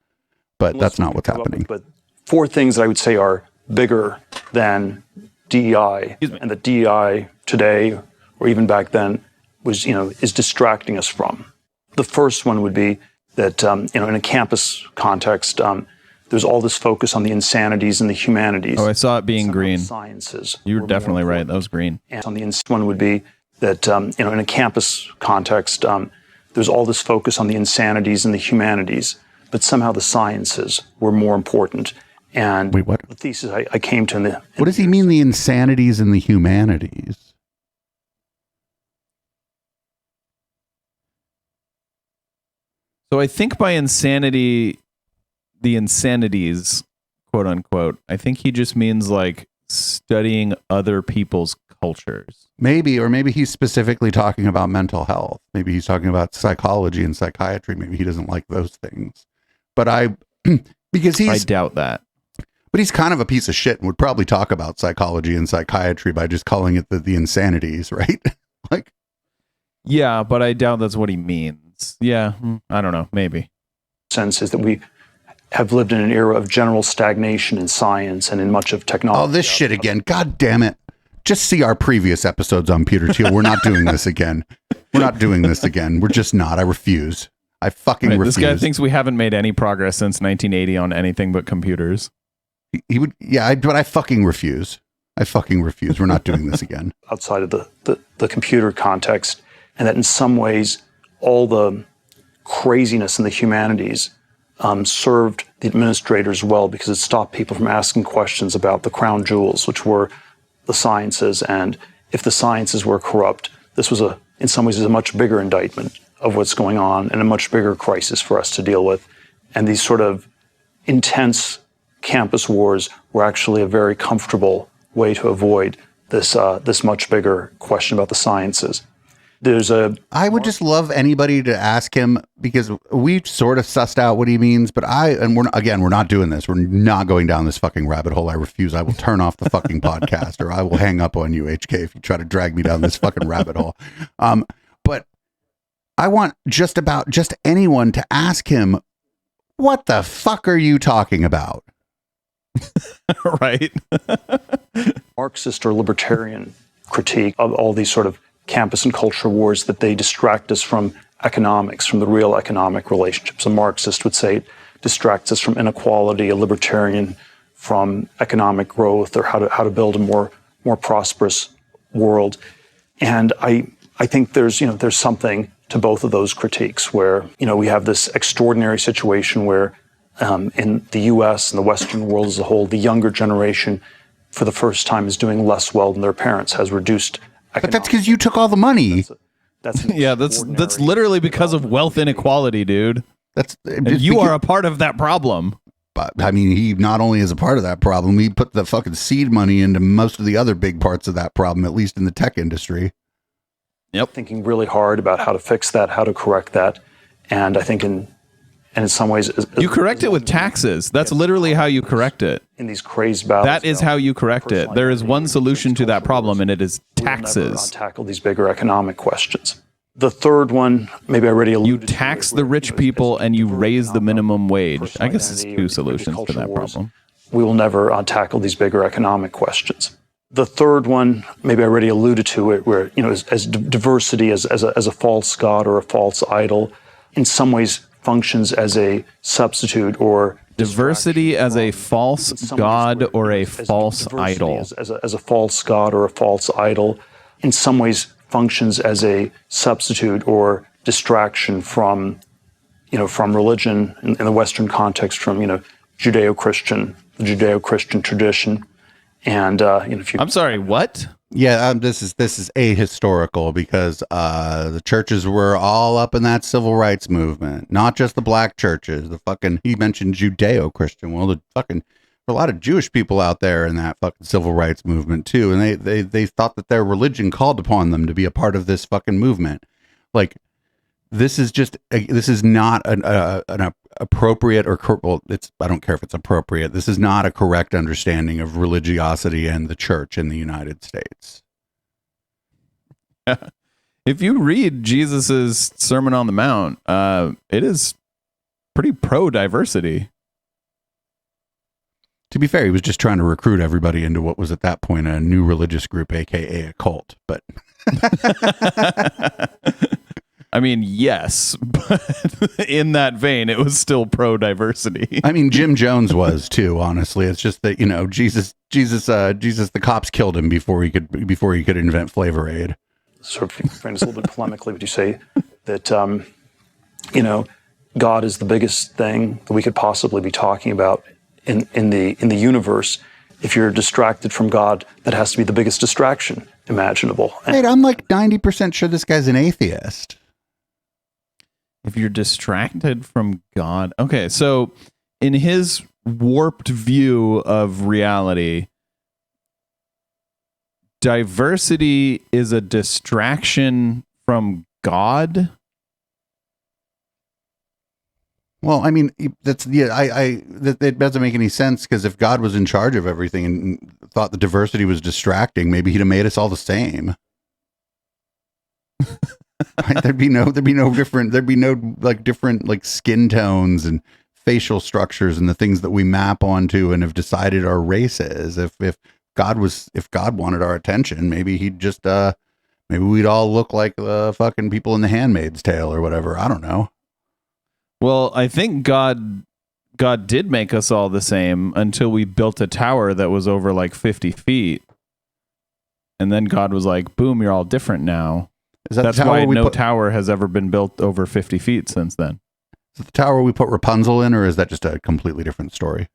C: but that's not what's happening.
E: But 4 things that I would say are bigger than DEI, and that DEI today, or even back then, was is distracting us from. The first one would be that in a campus context, there's all this focus on the insanities and the humanities.
D: Oh, I saw it being green.
E: Sciences.
D: You were definitely right. That was green.
E: And on the one would be that in a campus context, there's all this focus on the insanities and the humanities, but somehow the sciences were more important. And
C: Wait, what?
E: the thesis I came to in the
C: What does he mean, the insanities and the humanities?
D: So I think by insanity, the insanities, quote unquote, I think he just means like studying other people's cultures.
C: Maybe, or maybe he's specifically talking about mental health. Maybe he's talking about psychology and psychiatry. Maybe he doesn't like those things. But I
D: doubt that.
C: But he's kind of a piece of shit and would probably talk about psychology and psychiatry by just calling it the insanities, right? Like,
D: yeah, but I doubt that's what he means. Yeah, I don't know. Maybe.
E: sense is that we have lived in an era of general stagnation in science and in much of technology.
C: oh, this shit again. God damn it. Just see our previous episodes on Peter Thiel. We're not doing this again. We're not doing this again. We're just not. I refuse. I fucking refuse.
D: This guy thinks we haven't made any progress since 1980 on anything but computers.
C: He would, yeah, but I fucking refuse. I fucking refuse. We're not doing this again.
E: Outside of the computer context, and that in some ways all the craziness in the humanities served the administrators well, because it stopped people from asking questions about the crown jewels, which were the sciences. And if the sciences were corrupt, this was in some ways a much bigger indictment of what's going on and a much bigger crisis for us to deal with. And these sort of intense campus wars were actually a very comfortable way to avoid this much bigger question about the sciences.
C: I would just love anybody to ask him, because we sort of sussed out what he means, but we're not doing this. We're not going down this fucking rabbit hole. I refuse. I will turn off the fucking podcast, or I will hang up on you, HK, if you try to drag me down this fucking rabbit hole. But I want just anyone to ask him, what the fuck are you talking about?
D: Right.
E: Marxist or libertarian critique of all these sort of campus and culture wars, that they distract us from economics, from the real economic relationships. A Marxist would say it distracts us from inequality, a libertarian from economic growth, or how to build a more prosperous world. And I think there's something to both of those critiques, where we have this extraordinary situation where in the US and the Western world as a whole, the younger generation for the first time is doing less well than their parents, has reduced economic.
C: But that's because you took all the money.
E: That's
D: Yeah, that's literally because of wealth inequality, dude.
C: That's
D: And you are a part of that problem.
C: I mean, he not only is a part of that problem, he put the fucking seed money into most of the other big parts of that problem, at least in the tech industry.
D: Yep.
E: Thinking really hard about how to fix that, how to correct that. And I think in some ways...
D: You correct it with taxes. That's literally how you correct it.
E: In these crazed battles...
D: That is how you correct it. There is one solution to that problem, and it is
E: we'll never,
D: taxes.
E: tackle these bigger economic questions. The third one, maybe I already alluded to.
D: You tax the rich people and you raise the minimum wage. I guess it's two solutions to that problem.
E: We will never tackle these bigger economic questions. The third one, maybe I already alluded to it, where, as diversity as a false god or a false idol, in some ways functions as a substitute or
D: diversity as a false god or a false idol.
E: As a false god or a false idol, in some ways functions as a substitute or distraction from religion in the Western context, from the Judeo-Christian tradition. And if you,
D: I'm sorry, what?
C: Yeah, this is ahistorical because the churches were all up in that civil rights movement, not just the black churches. He mentioned Judeo-Christian. Well, there were a lot of Jewish people out there in that fucking civil rights movement too, and they thought that their religion called upon them to be a part of this fucking movement. Like, this is not an appropriate or I don't care if it's appropriate. This is not a correct understanding of religiosity and the church in the United States.
D: If you read Jesus's Sermon on the Mount, it is pretty pro-diversity.
C: To be fair, he was just trying to recruit everybody into what was at that point a new religious group, aka a cult. But
D: I mean, yes, but in that vein, it was still pro-diversity.
C: I mean, Jim Jones was too. Honestly, it's just that Jesus, the cops killed him before he could invent Flavor Aid.
E: Sort of frame this a little bit polemically, would you say that God is the biggest thing that we could possibly be talking about in the universe? If you're distracted from God, that has to be the biggest distraction imaginable.
C: Wait, I'm like 90% sure this guy's an atheist.
D: If you're distracted from God. Okay, so in his warped view of reality, diversity is a distraction from God.
C: Well, I mean, that doesn't make any sense, because if God was in charge of everything and thought the diversity was distracting, maybe he'd have made us all the same. Right? There'd be no different skin tones and facial structures and the things that we map onto and have decided our races. If God wanted our attention, maybe he'd just maybe we'd all look like the fucking people in The Handmaid's Tale or whatever. I don't know.
D: Well, I think God did make us all the same until we built a tower that was over like 50 feet. And then God was like, boom, you're all different now. That's why no tower has ever been built over 50 feet since then.
C: Is it the tower we put Rapunzel in, or is that just a completely different story?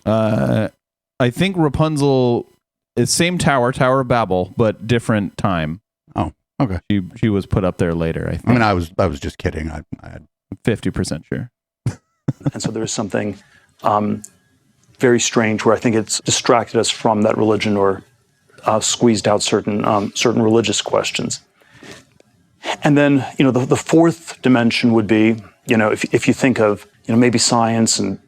D: I think Rapunzel is same tower, Tower of Babel, but different time.
C: Oh, okay.
D: She was put up there later, I think.
C: I mean, I was just kidding. I had
D: 50% sure.
E: And so there is something very strange where I think it's distracted us from that religion, or squeezed out certain religious questions. And then, the fourth dimension would be, if you think of, maybe science and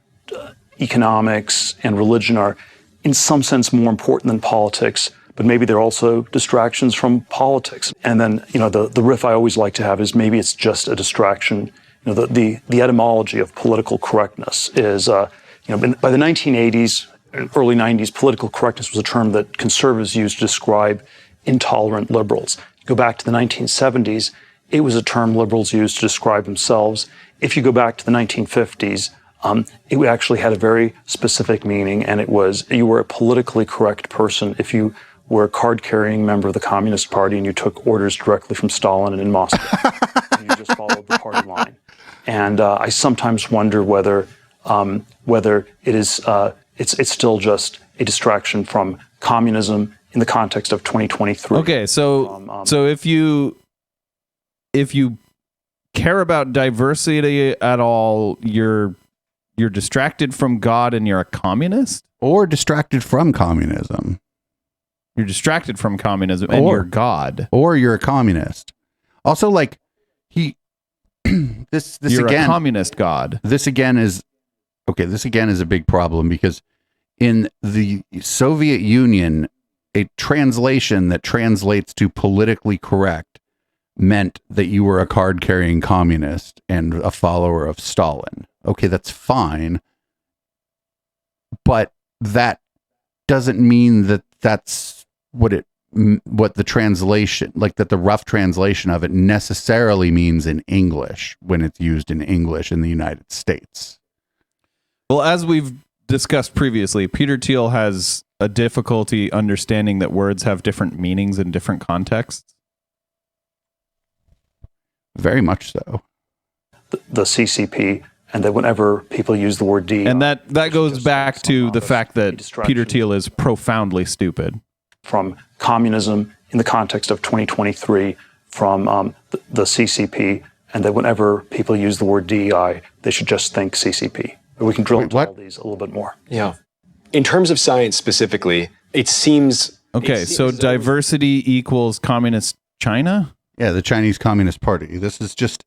E: economics and religion are in some sense more important than politics, but maybe they're also distractions from politics. And then, the riff I always like to have is maybe it's just a distraction. The etymology of political correctness is, by the 1980s, early 90s, political correctness was a term that conservatives used to describe intolerant liberals. You go back to the 1970s, it was a term liberals used to describe themselves. If you go back to the 1950s, it actually had a very specific meaning, and it was you were a politically correct person if you were a card-carrying member of the Communist Party and you took orders directly from Stalin and in Moscow. And you just followed the party line. And I sometimes wonder whether it is it's still just a distraction from communism in the context of 2023.
D: Okay, so if you care about diversity at all, you're you're distracted from God and you're a communist?
C: Or distracted from communism.
D: You're distracted from communism and you're God.
C: Or you're a communist. Also, like, this
D: you're
C: again,
D: a communist God.
C: This again is a big problem, because in the Soviet Union, a translation that translates to politically correct meant that you were a card-carrying communist and a follower of Stalin. Okay, that's fine. But that doesn't mean that that's what the translation, like that the rough translation of it necessarily means in English when it's used in English in the United States.
D: Well, as we've discussed previously, Peter Thiel has a difficulty understanding that words have different meanings in different contexts.
C: Very much so.
E: The CCP, and that whenever people use the word D,
D: and that goes back to the fact that Peter Thiel is profoundly stupid.
E: From communism in the context of 2023, from the CCP, and that whenever people use the word DEI, they should just think CCP. But we can drill into all these a little bit more.
F: Yeah. In terms of science specifically, it seems...
D: Okay, so diversity equals communist China?
C: Yeah, the Chinese Communist Party. This is just...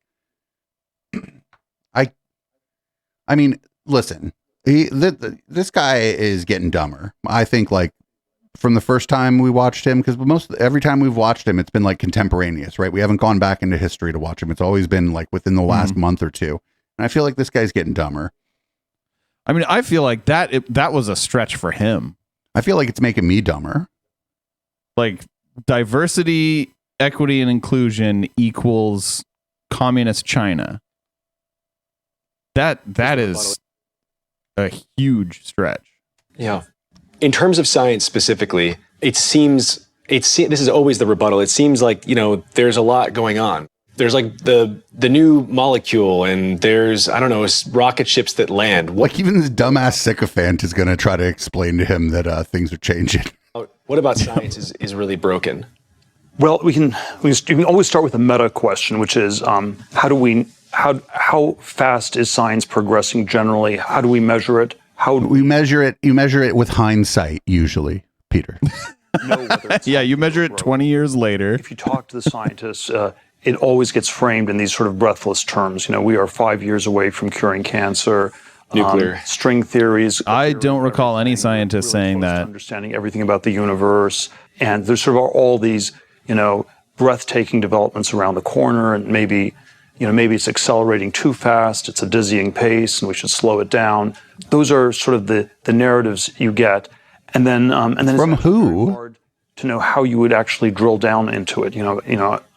C: I mean, listen, this guy is getting dumber. I think, like, from the first time we watched him, because every time we've watched him, it's been like contemporaneous, right? We haven't gone back into history to watch him. It's always been like within the last month or two. And I feel like this guy's getting dumber.
D: I mean, I feel like that was a stretch for him.
C: I feel like it's making me dumber.
D: Like, diversity, equity, and inclusion equals communist China. That is a huge stretch.
F: Yeah. In terms of science specifically, it seems this is always the rebuttal. It seems like, there's a lot going on. There's like the new molecule, and there's, I don't know, rocket ships that land.
C: Like, even this dumbass sycophant is going to try to explain to him that things are changing.
F: What about science is really broken?
E: Well, we can always start with a meta question, which is how fast is science progressing generally? How do we measure it?
C: You measure it with hindsight, usually, Peter.
D: Yeah, you measure it 20 years later.
E: If you talk to the scientists, it always gets framed in these sort of breathless terms. We are 5 years away from curing cancer.
F: Nuclear.
E: String theories.
D: I don't recall any scientist saying that.
E: Understanding everything about the universe. And there's sort of all these, breathtaking developments around the corner, and maybe it's accelerating too fast, it's a dizzying pace, and we should slow it down. Those are sort of the narratives you get. And then
C: from
E: it's
C: who?
E: Hard to know how you would actually drill down into it.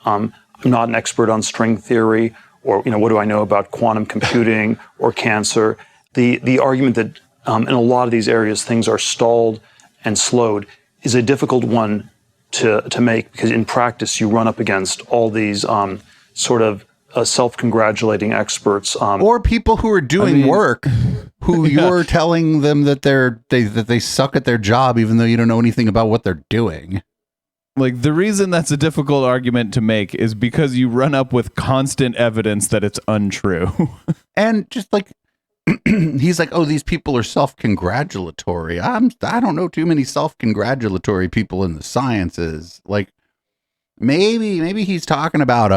E: I'm not an expert on string theory, or what do I know about quantum computing or cancer. The argument that in a lot of these areas things are stalled and slowed is a difficult one to make, because in practice you run up against all these sort of self-congratulating experts,
C: or people who are doing work, who you're telling them that they suck at their job, even though you don't know anything about what they're doing.
D: Like, the reason that's a difficult argument to make is because you run up with constant evidence that it's untrue.
C: And just like, he's like, oh, these people are self-congratulatory. I don't know too many self-congratulatory people in the sciences. Like, maybe he's talking about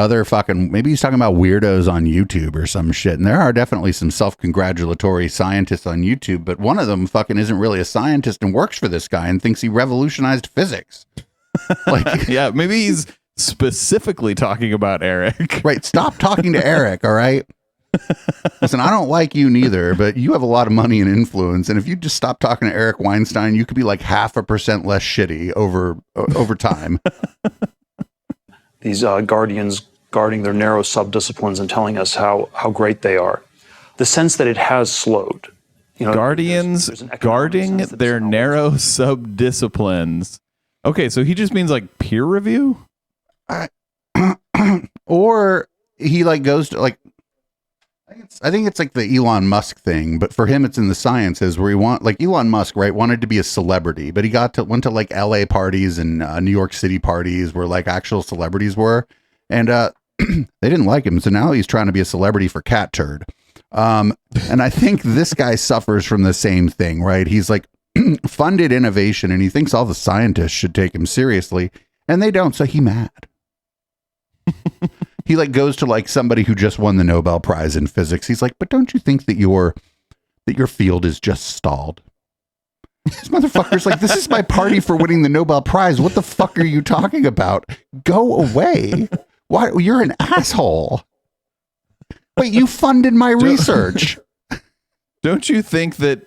C: maybe he's talking about weirdos on YouTube or some shit. And there are definitely some self-congratulatory scientists on YouTube, but one of them fucking isn't really a scientist and works for this guy and thinks he revolutionized physics. Like,
D: yeah, maybe he's specifically talking about Eric.
C: Right. Stop talking to Eric. All right. Listen, I don't like you neither, but you have a lot of money and influence. And if you just stop talking to Eric Weinstein, you could be like 0.5% less shitty over time.
E: These guardians guarding their narrow subdisciplines and telling us how great they are. The sense that it has slowed.
D: Guardians there's guarding their narrow subdisciplines. Okay, so he just means like peer review?
C: Or he like goes to like, I think it's like the Elon Musk thing, but for him it's in the sciences where Elon Musk, right, wanted to be a celebrity, but he went to like LA parties and New York City parties where like actual celebrities were, and they didn't like him, so now he's trying to be a celebrity for cat turd. And I think this guy suffers from the same thing, right? He's like funded innovation and he thinks all the scientists should take him seriously and they don't. So he mad. He like goes to like somebody who just won the Nobel Prize in physics. He's like, but don't you think that your field is just stalled? This motherfucker's like, this is my party for winning the Nobel Prize. What the fuck are you talking about? Go away. Why? You're an asshole. Wait, you funded my research.
D: Don't you think that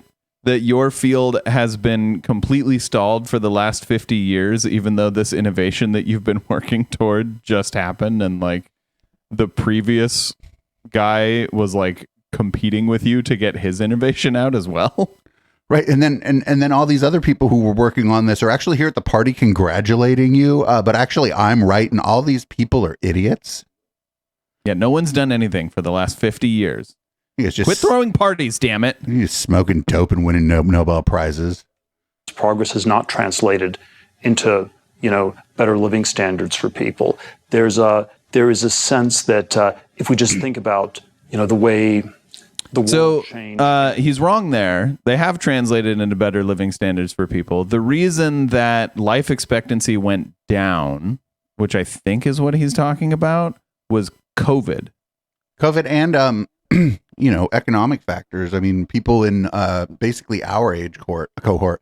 D: your field has been completely stalled for the last 50 years, even though this innovation that you've been working toward just happened and like the previous guy was like competing with you to get his innovation out as well?
C: Right. And then all these other people who were working on this are actually here at the party congratulating you. But actually I'm right. And all these people are idiots.
D: Yeah. No one's done anything for the last 50 years.
C: Just
D: quit throwing parties, damn it.
C: You're smoking dope and winning Nobel Prizes.
E: Progress has not translated into, better living standards for people. There is a sense that if we just think about, the way the world changed.
D: He's wrong there. They have translated into better living standards for people. The reason that life expectancy went down, which I think is what he's talking about, was COVID.
C: COVID and economic factors. I mean, people in basically our age cohort,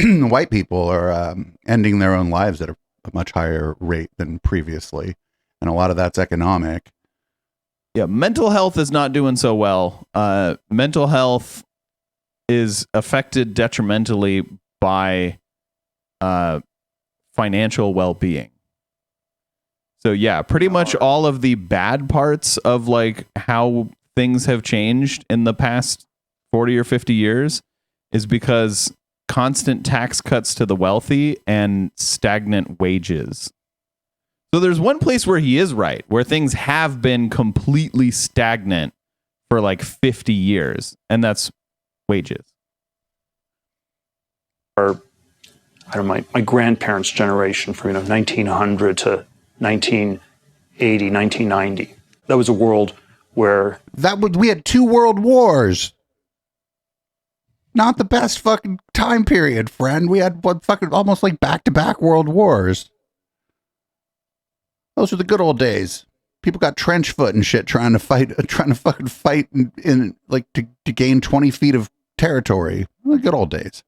C: white people are ending their own lives at a much higher rate than previously. And a lot of that's economic.
D: Yeah, mental health is not doing so well. Mental health is affected detrimentally by financial well-being. So yeah, pretty much all of the bad parts of like how things have changed in the past 40 or 50 years is because constant tax cuts to the wealthy and stagnant wages. So there's one place where he is right, where things have been completely stagnant for like 50 years, and that's wages.
E: My grandparents' generation from 1900 to 1980, 1990. That was a world where
C: we had 2 world wars. Not the best fucking time period, friend. We had almost like back-to-back world wars. Those were the good old days. People got trench foot and shit trying to fucking fight in like to gain 20 feet of territory. The good old days.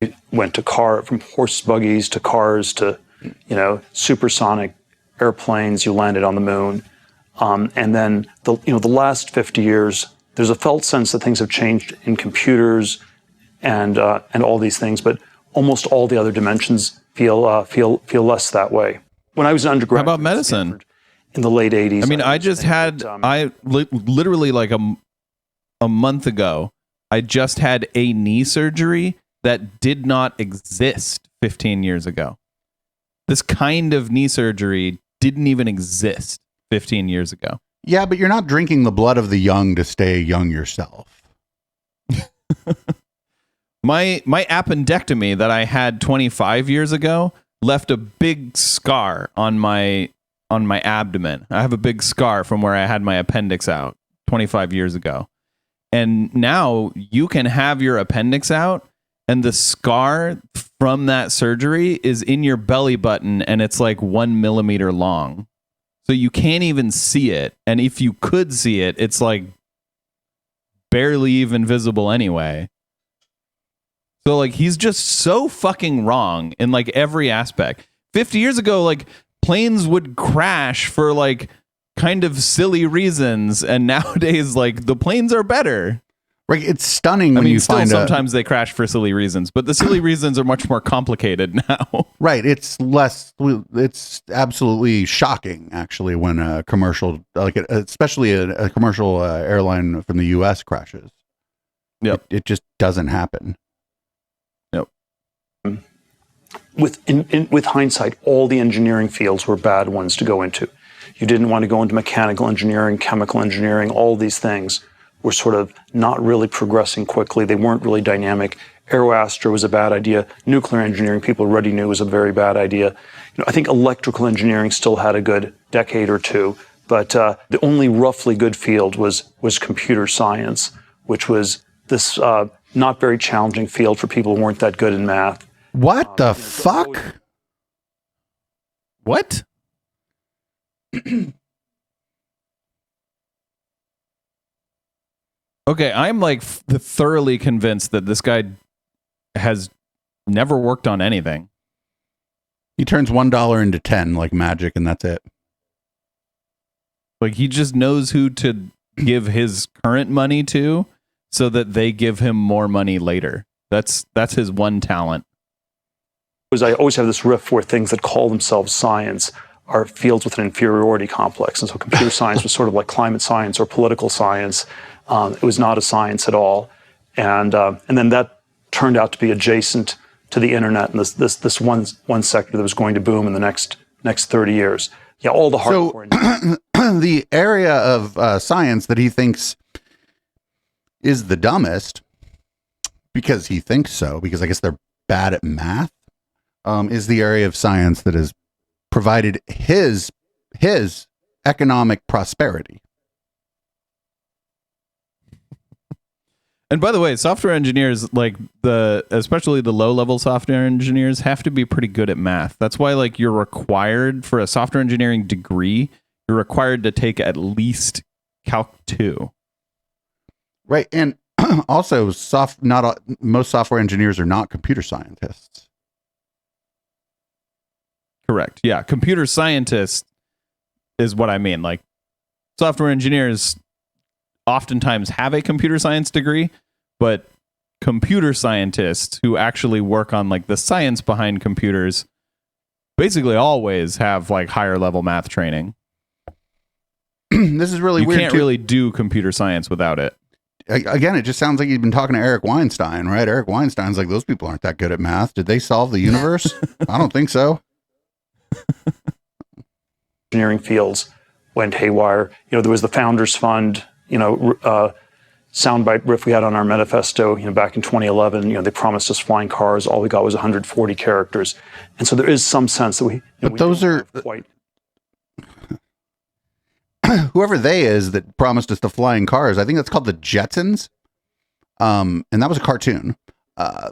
E: it went to from horse buggies to cars to, supersonic airplanes. You landed on the moon. And then the last 50 years, there's a felt sense that things have changed in computers and all these things, but almost all the other dimensions feel less that way. When I was an undergraduate,
D: how about medicine?
E: In the late 80s.
D: I mean, I just had, literally like a month ago, I just had a knee surgery that did not exist 15 years ago. This kind of knee surgery didn't even exist 15 years ago.
C: Yeah, but you're not drinking the blood of the young to stay young yourself.
D: My appendectomy that I had 25 years ago left a big scar on my abdomen. I have a big scar from where I had my appendix out 25 years ago. And now you can have your appendix out and the scar from that surgery is in your belly button and it's like 1 millimeter long. So you can't even see it. And if you could see it, it's like barely even visible anyway. So like he's just so fucking wrong in like every aspect. 50 years ago, like planes would crash for like kind of silly reasons, and nowadays like the planes are better.
C: Right, it's stunning when you find
D: sometimes they crash for silly reasons, but the silly reasons are much more complicated now.
C: Right, it's absolutely shocking actually when a commercial, especially a commercial airline from the US crashes.
D: Yep.
C: It just doesn't happen.
D: Yep.
E: With hindsight, all the engineering fields were bad ones to go into. You didn't want to go into mechanical engineering, chemical engineering, all these things were sort of not really progressing quickly. They weren't really dynamic. Aeroastro was a bad idea. Nuclear engineering, people already knew was a very bad idea. I think electrical engineering still had a good decade or two, But the only roughly good field was computer science, which was this not very challenging field for people who weren't that good in math.
C: What the fuck?
D: What? Okay, I'm like thoroughly convinced that this guy has never worked on anything.
C: He turns $1 into 10 like magic, and that's it.
D: Like he just knows who to give his current money to so that they give him more money later. That's his one talent.
E: I always have this riff where things that call themselves science are fields with an inferiority complex. And so computer science was sort of like climate science or political science. It was not a science at all. And then that turned out to be adjacent to the internet and this one sector that was going to boom in the next 30 years. Yeah, all the hardcore.
C: So the area of science that he thinks is the dumbest, because he thinks so, because I guess they're bad at math, is the area of science that has provided his economic prosperity.
D: And by the way, software engineers, like especially the low-level software engineers, have to be pretty good at math. That's why, like, you're required for a software engineering degree, you're required to take at least Calc 2.
C: Right, and also most software engineers are not computer scientists.
D: Correct. Yeah, computer scientist is what I mean. Like, software engineers oftentimes have a computer science degree, but computer scientists who actually work on like the science behind computers basically always have like higher level math training.
C: This is really weird.
D: You can't really do computer science without it.
C: Again, it just sounds like you've been talking to Eric Weinstein, right? Eric Weinstein's like, those people aren't that good at math. Did they solve the universe? I don't think so.
E: Engineering fields went haywire. There was the Founders Fund, soundbite riff we had on our manifesto, back in 2011. They promised us flying cars. All we got was 140 characters. And so there is some sense that we.
C: But
E: we
C: those are
E: quite.
C: Whoever they is that promised us the flying cars. I think that's called the Jetsons. And that was a cartoon.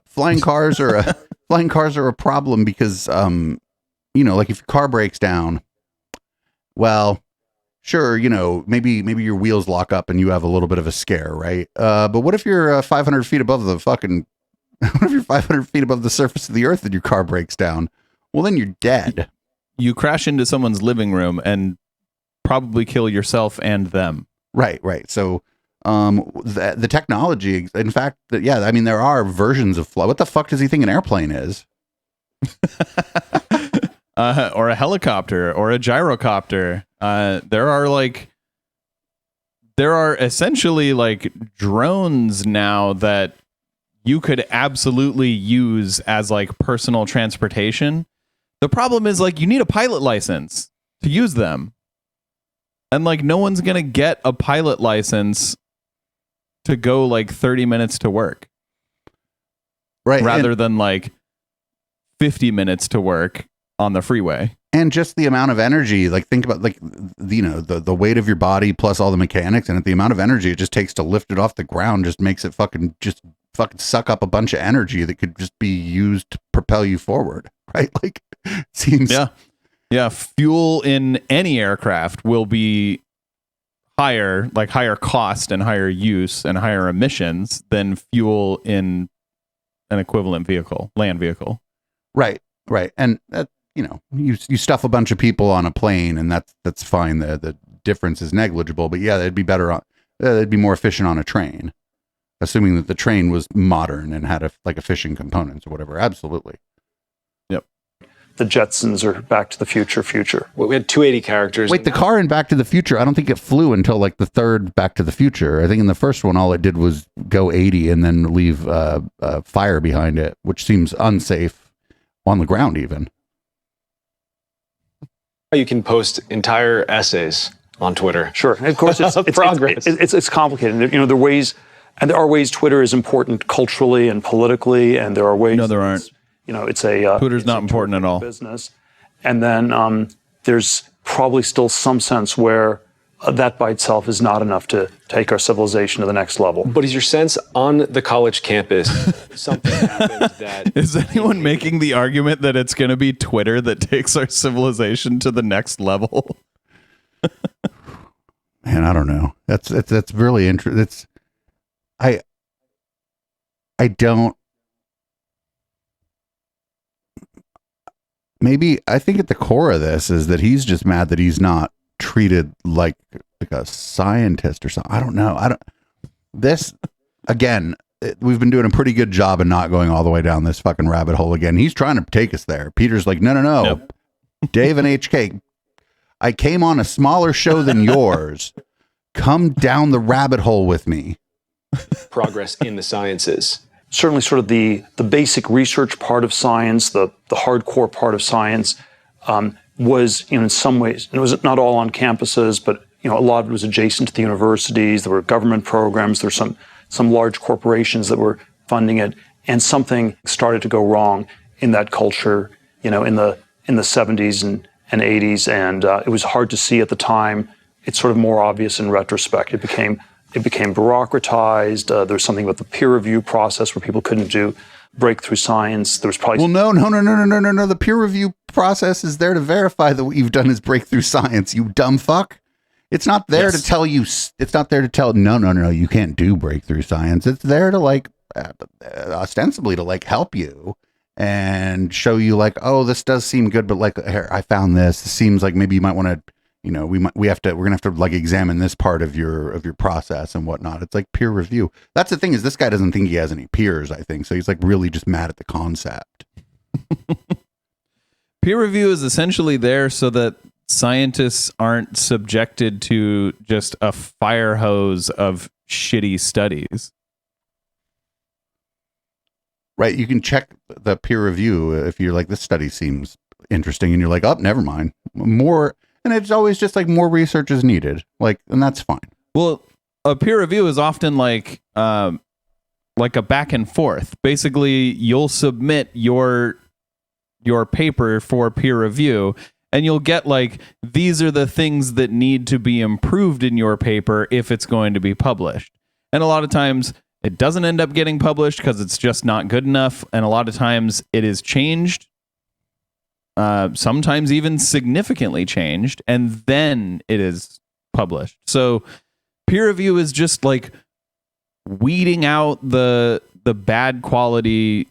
C: Flying cars are a problem because like if your car breaks down, well, sure, maybe your wheels lock up and you have a little bit of a scare, right? But what if you're 500 feet above the fucking, what if you're 500 feet above the surface of the earth and your car breaks down? Well, then you're dead.
D: You crash into someone's living room and probably kill yourself and them.
C: Right. So the technology, in fact, there are versions of flight. What the fuck does he think an airplane is?
D: Or a helicopter or a gyrocopter. There are essentially like drones now that you could absolutely use as like personal transportation. The problem is like you need a pilot license to use them. And like no one's going to get a pilot license to go like 30 minutes to work.
C: Right.
D: Rather than like 50 minutes to work on the freeway.
C: And just the amount of energy, like think about like, the weight of your body plus all the mechanics and the amount of energy it just takes to lift it off the ground just makes it fucking suck up a bunch of energy that could just be used to propel you forward. Right. Like seems.
D: Yeah. Fuel in any aircraft will be higher cost and higher use and higher emissions than fuel in an equivalent vehicle, land vehicle.
C: Right. And that, you stuff a bunch of people on a plane and that's fine. The difference is negligible, but yeah, they'd be more efficient on a train, assuming that the train was modern and had efficient components or whatever. Absolutely.
D: Yep.
E: The Jetsons are Back to the Future.
F: Well, we had 280 characters.
C: Wait, the car in Back to the Future, I don't think it flew until like the third Back to the Future. I think in the first one, all it did was go 80 and then leave fire behind it, which seems unsafe on the ground even.
F: You can post entire essays on Twitter.
E: Sure, and of course it's complicated. There are ways, and there are ways Twitter is important culturally and politically, and there are ways.
D: No, there aren't.
E: It's a
D: Twitter's not important at all.
E: Business, and then there's probably still some sense where that by itself is not enough to take our civilization to the next level.
F: But is your sense on the college campus something happened that...
D: Is anyone making the argument that it's going to be Twitter that takes our civilization to the next level?
C: Man, I don't know. That's really interesting. I don't. Maybe I think at the core of this is that he's just mad that he's not treated like a scientist or something. I don't know. This again, we've been doing a pretty good job of not going all the way down this fucking rabbit hole again. He's trying to take us there. Peter's like, no.
D: Nope.
C: Dave and HK, I came on a smaller show than yours. Come down the rabbit hole with me.
F: Progress in the sciences.
E: Certainly sort of the basic research part of science, the hardcore part of science, was, in some ways, it was not all on campuses, but a lot of it was adjacent to the universities. There were government programs. There were some large corporations that were funding it, and something started to go wrong in that culture, in the 70s and 80s, and it was hard to see at the time. It's sort of more obvious in retrospect. It became bureaucratized. There was something about the peer review process where people couldn't do breakthrough science. There was probably
C: no. The peer review process is there to verify that what you've done is breakthrough science. You dumb fuck. It's not there to tell you. It's not there to tell. No. You can't do breakthrough science. It's there to ostensibly to help you and show you oh, this does seem good, but here, I found this. It seems like maybe you might want to. We're gonna have to examine this part of your process and whatnot. It's like peer review. That's the thing, is this guy doesn't think he has any peers, I think. So he's really just mad at the concept.
D: Peer review is essentially there so that scientists aren't subjected to just a fire hose of shitty studies.
C: Right. You can check the peer review if you're this study seems interesting, and you're oh, never mind. More. And it's always just more research is needed, and that's fine.
D: Well, a peer review is often like a back and forth. Basically, you'll submit your paper for peer review, and you'll get these are the things that need to be improved in your paper if it's going to be published. And a lot of times it doesn't end up getting published because it's just not good enough. And a lot of times it is changed. Sometimes even significantly changed, and then it is published. So peer review is just weeding out the bad quality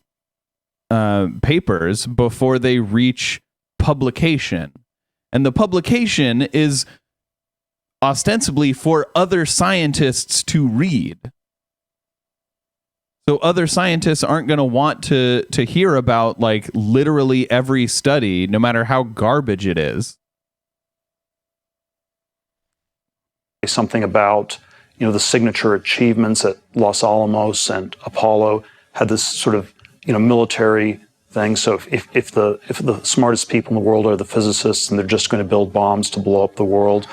D: papers before they reach publication. And the publication is ostensibly for other scientists to read. So other scientists aren't going to want to hear about literally every study, no matter how garbage it is.
E: something about the signature achievements at Los Alamos and Apollo had this sort of military thing. So if the smartest people in the world are the physicists and they're just going to build bombs to blow up the world,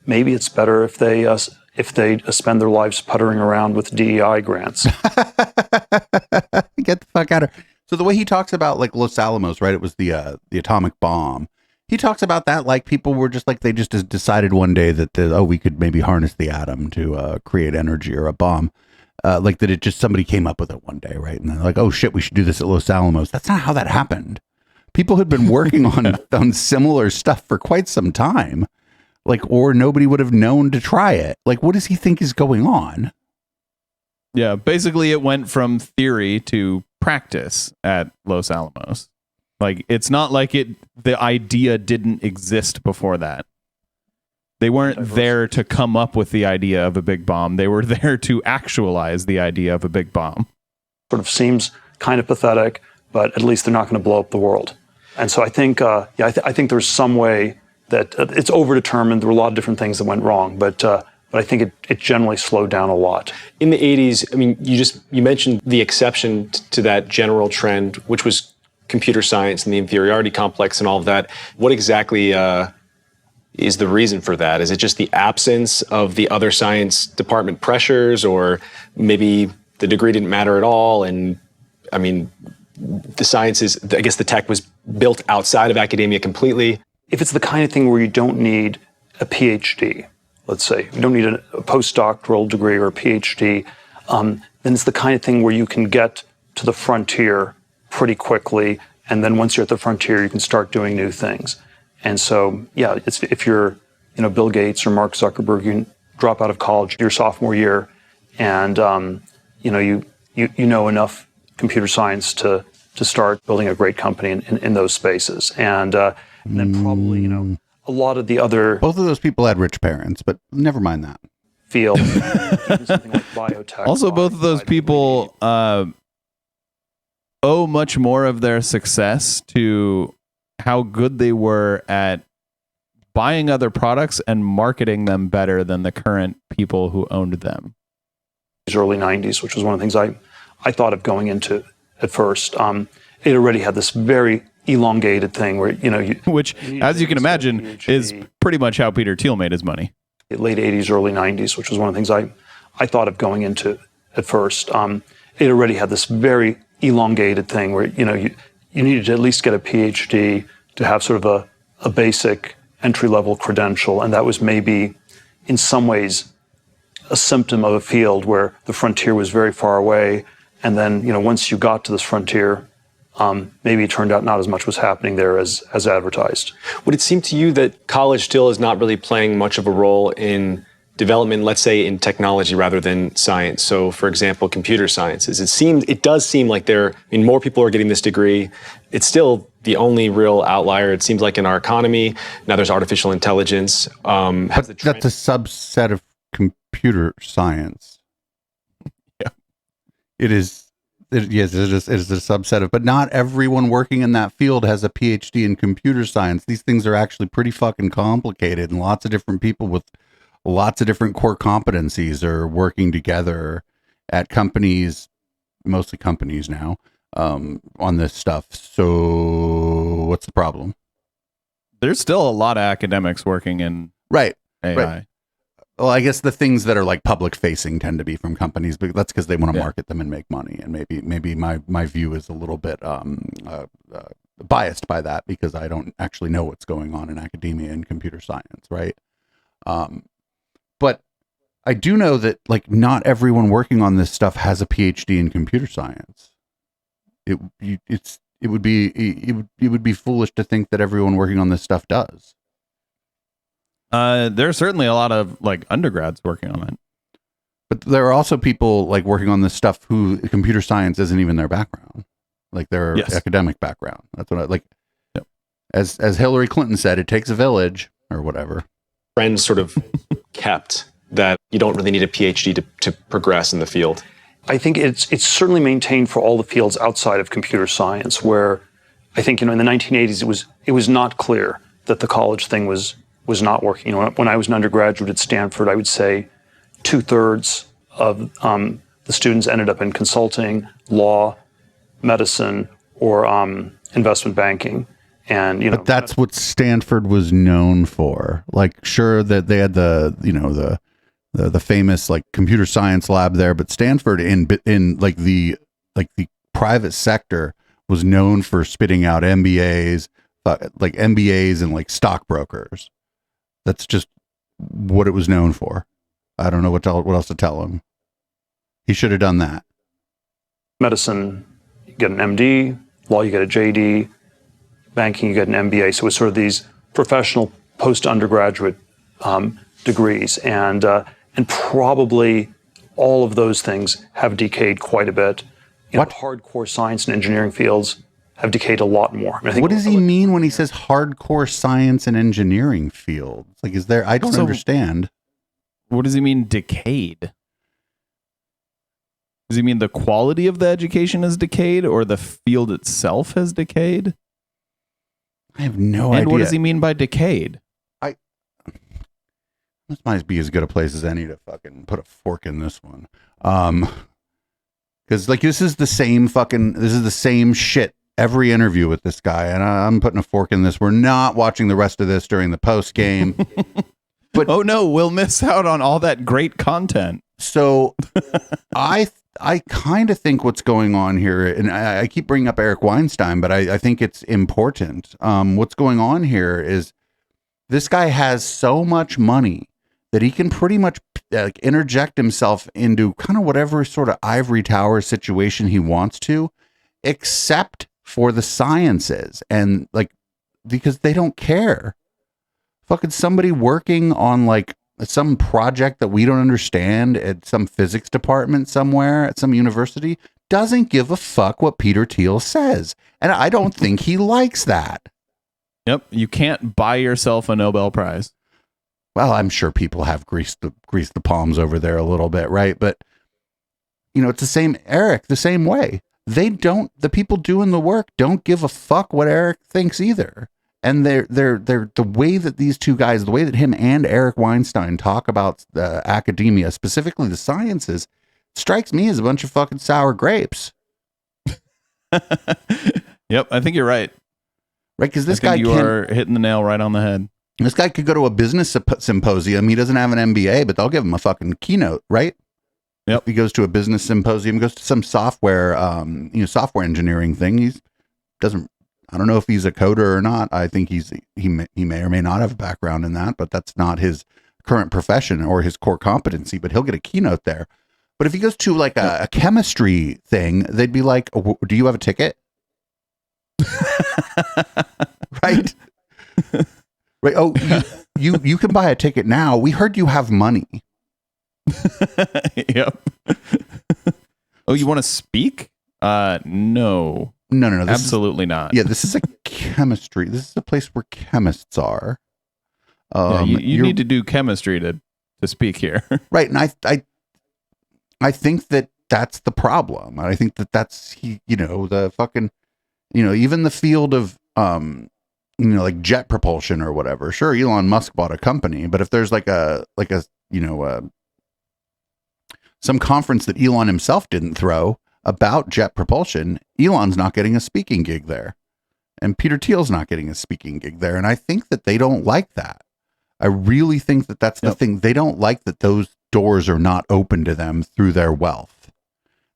E: maybe it's better if they spend their lives puttering around with DEI grants.
C: Get the fuck out of here. So the way he talks about Los Alamos, right? It was the atomic bomb. He talks about that people were just they just decided one day that we could maybe harness the atom to create energy or a bomb. That it just somebody came up with it one day, right? And they're oh shit, we should do this at Los Alamos. That's not how that happened. People had been working on similar stuff for quite some time. Or nobody would have known to try it. What does he think is going on?
D: Yeah, basically it went from theory to practice at Los Alamos. It's not the idea didn't exist before that. They weren't there to come up with the idea of a big bomb. They were there to actualize the idea of a big bomb.
E: Sort of seems kind of pathetic, but at least they're not going to blow up the world. And so I think, I think there's some way that it's overdetermined. There were a lot of different things that went wrong, but I think it generally slowed down a lot.
F: In the 80s, I mean, you mentioned the exception to that general trend, which was computer science and the inferiority complex and all of that. What exactly is the reason for that? Is it just the absence of the other science department pressures, or maybe the degree didn't matter at all? And I mean, the sciences, I guess the tech was built outside of academia completely.
E: If it's the kind of thing where you don't need a PhD let's say, you don't need a postdoctoral degree or a PhD, then it's the kind of thing where you can get to the frontier pretty quickly. And then once you're at the frontier, you can start doing new things. And so, yeah, if you're, Bill Gates or Mark Zuckerberg, you drop out of college your sophomore year, and you know enough computer science to start building a great company in those spaces. And then probably, a lot of the other
C: Both of those people had rich parents, but never mind that.
E: field, even something like biotech.
D: Also, both of those people owe much more of their success to how good they were at buying other products and marketing them better than the current people who owned them.
E: Early 90s, which was one of the things I thought of going into at first. It already had this very elongated thing where,
D: Which, as you can imagine, is pretty much how Peter Thiel made his money.
E: Late 80s, early 90s, which was one of the things I thought of going into at first. It already had this very elongated thing where, you needed to at least get a PhD to have sort of a basic entry-level credential. And that was maybe, in some ways, a symptom of a field where the frontier was very far away. And then, once you got to this frontier, maybe it turned out not as much was happening there as advertised.
F: Would it seem to you that college still is not really playing much of a role in development, let's say in technology rather than science? So, for example, computer sciences. It does seem like more people are getting this degree. It's still the only real outlier, it seems like, in our economy. Now there's artificial intelligence.
C: That's a subset of computer science.
D: Yeah.
C: It is. Yes, it is a subset of, but not everyone working in that field has a PhD in computer science. These things are actually pretty fucking complicated, and lots of different people with lots of different core competencies are working together at companies, mostly companies now, on this stuff. So what's the problem?
D: There's still a lot of academics working in
C: Right.
D: AI.
C: Right. Well, I guess the things that are like public facing tend to be from companies, but that's because they want to
D: Yeah.
C: market them and make money. And maybe my view is a little bit biased by that because I don't actually know what's going on in academia and computer science, right? But I do know that like not everyone working on this stuff has a PhD in computer science. It would be foolish to think that everyone working on this stuff does.
D: There's certainly a lot of like undergrads working on it.
C: But there are also people like working on this stuff who computer science isn't even their background, like their
D: Yes.
C: academic background. That's what I like.
D: Yep.
C: As Hillary Clinton said, it takes a village or whatever.
F: Trends sort of kept that you don't really need a PhD to progress in the field.
E: I think it's certainly maintained for all the fields outside of computer science, where I think, in the 1980s, it was not clear that the college thing was not working. When I was an undergraduate at Stanford, I would say 2/3 of the students ended up in consulting, law, medicine, or investment banking. And
C: But that's what Stanford was known for. Like, sure that they had the famous like computer science lab there, but Stanford in like the private sector was known for spitting out MBAs, like MBAs and like stockbrokers. That's just what it was known for. I don't know what else to tell him. He should have done that.
E: medicine, you get an MD, law, you get a JD, banking, you get an MBA. So it's sort of these professional post-undergraduate degrees. And probably all of those things have decayed quite a bit.
C: What?
E: Hardcore science and engineering fields have decayed a lot more. I think
C: What does he mean when he says hardcore science and engineering fields? Like, I don't understand.
D: What does he mean decayed? Does he mean the quality of the education has decayed or the field itself has decayed?
C: I have no idea.
D: And what does he mean by decayed?
C: This might be as good a place as any to fucking put a fork in this one. Because like this is the same shit every interview with this guy, and I'm putting a fork in this. We're not watching the rest of this during the post game. But
D: oh no, we'll miss out on all that great content.
C: So I kind of think what's going on here, and I keep bringing up Eric Weinstein, but I think it's important. What's going on here is this guy has so much money that he can pretty much interject himself into kind of whatever sort of ivory tower situation he wants to, except for the sciences, and like, because they don't care. Fucking somebody working on like some project that we don't understand at some physics department somewhere at some university doesn't give a fuck what Peter Thiel says. And I don't think he likes that.
D: Yep. You can't buy yourself a Nobel Prize.
C: Well, I'm sure people have greased the palms over there a little bit, right? But you know, it's the same, Eric, the same way. The people doing the work don't give a fuck what Eric thinks either. And they're the way that these two guys, the way that him and Eric Weinstein talk about academia, specifically the sciences, strikes me as a bunch of fucking sour grapes.
D: Yep, I think you're right.
C: Right, because this guy
D: you are hitting the nail right on the head.
C: This guy could go to a business symposium. He doesn't have an MBA, but they'll give him a fucking keynote, right?
D: Yep.
C: If he goes to a business symposium, goes to some software, software engineering thing. I don't know if he's a coder or not. I think he may or may not have a background in that, but that's not his current profession or his core competency. But he'll get a keynote there. But if he goes to like a chemistry thing, they'd be like, "Do you have a ticket?" Right. Right. Oh, you can buy a ticket now. We heard you have money.
D: Yep. Oh, you want to speak? No.
C: No.
D: Absolutely not.
C: Yeah, this is a chemistry. This is a place where chemists are.
D: You need to do chemistry to speak here.
C: Right, and I think that that's the problem. I think that that's the fucking even the field of like jet propulsion or whatever. Sure, Elon Musk bought a company, but if there's some conference that Elon himself didn't throw about jet propulsion, Elon's not getting a speaking gig there. And Peter Thiel's not getting a speaking gig there. And I think that they don't like that. I really think that that's the thing. They don't like that those doors are not open to them through their wealth.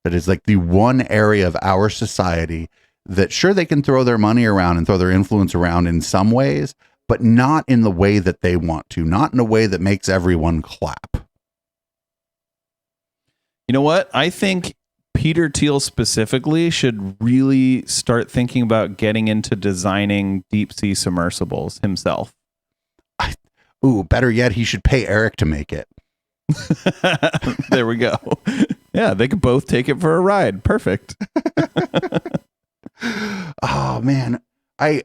C: That is like the one area of our society that sure they can throw their money around and throw their influence around in some ways, but not in the way that they want to, not in a way that makes everyone clap.
D: You know what? I think Peter Thiel specifically should really start thinking about getting into designing deep sea submersibles himself.
C: Better yet, he should pay Eric to make it.
D: There we go. Yeah, they could both take it for a ride. Perfect.
C: Oh man, I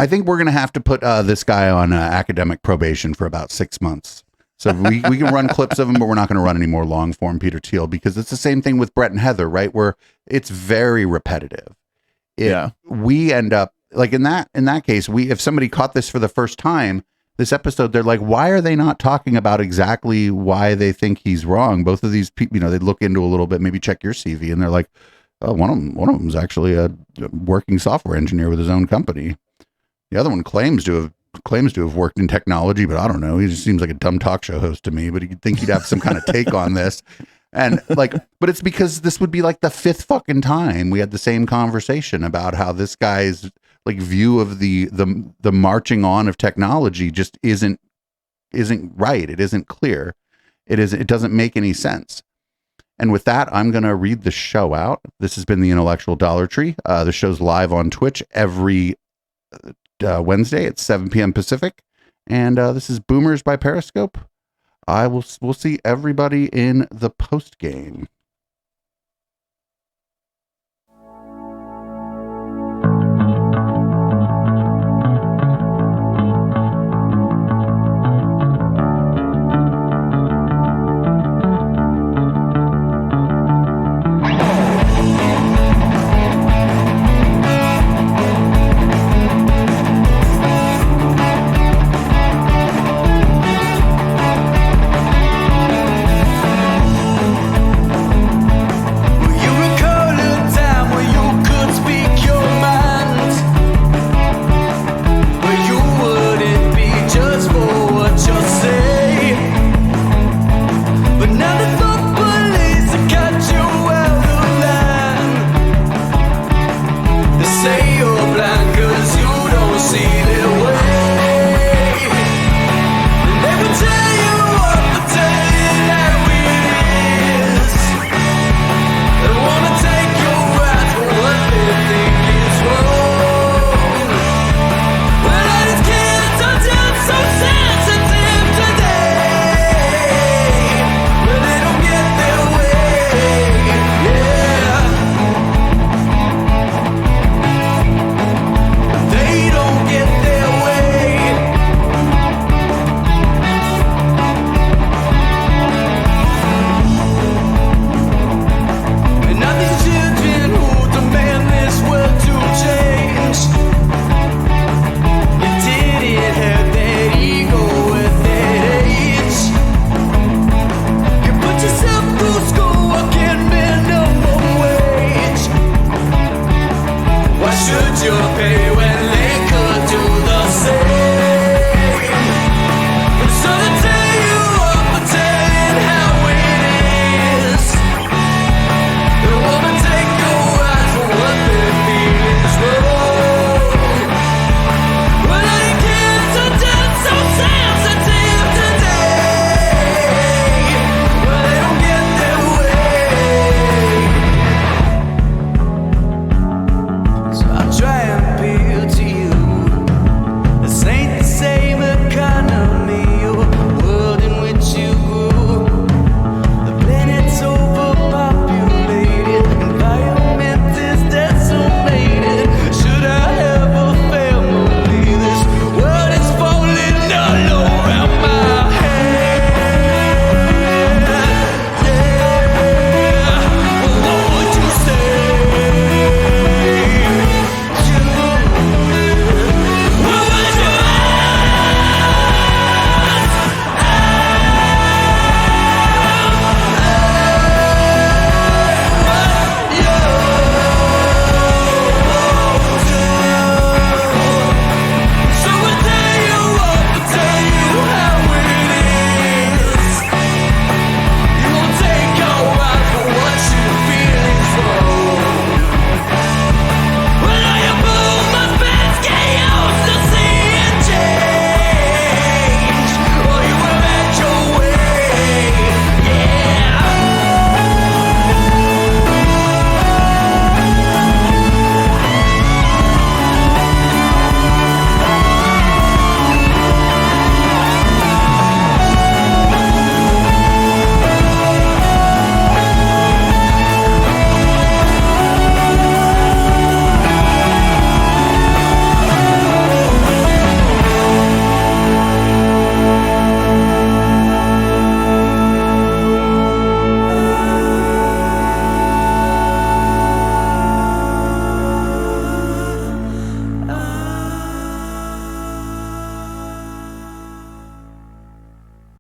C: think we're gonna have to put this guy on academic probation for about 6 months. So we can run clips of him, but we're not going to run any more long form Peter Thiel, because it's the same thing with Brett and Heather, right? Where it's very repetitive. We end up like in that case, if somebody caught this for the first time, this episode, they're like, why are they not talking about exactly why they think he's wrong? Both of these people, they look into a little bit, maybe check your CV, and they're like, oh, one of them's actually a working software engineer with his own company. The other one claims to have worked in technology, but I don't know. He just seems like a dumb talk show host to me, but you'd think he'd have some kind of take on this. And like, but it's because this would be like the 5th fucking time we had the same conversation about how this guy's like view of the marching on of technology just isn't right. It isn't clear. It doesn't make any sense. And with that, I'm going to read the show out. This has been the Intellectual Dollar Tree. The show's live on Twitch every Wednesday at 7 p.m. Pacific. And this is Boomers by Periscope. We'll see everybody in the post game.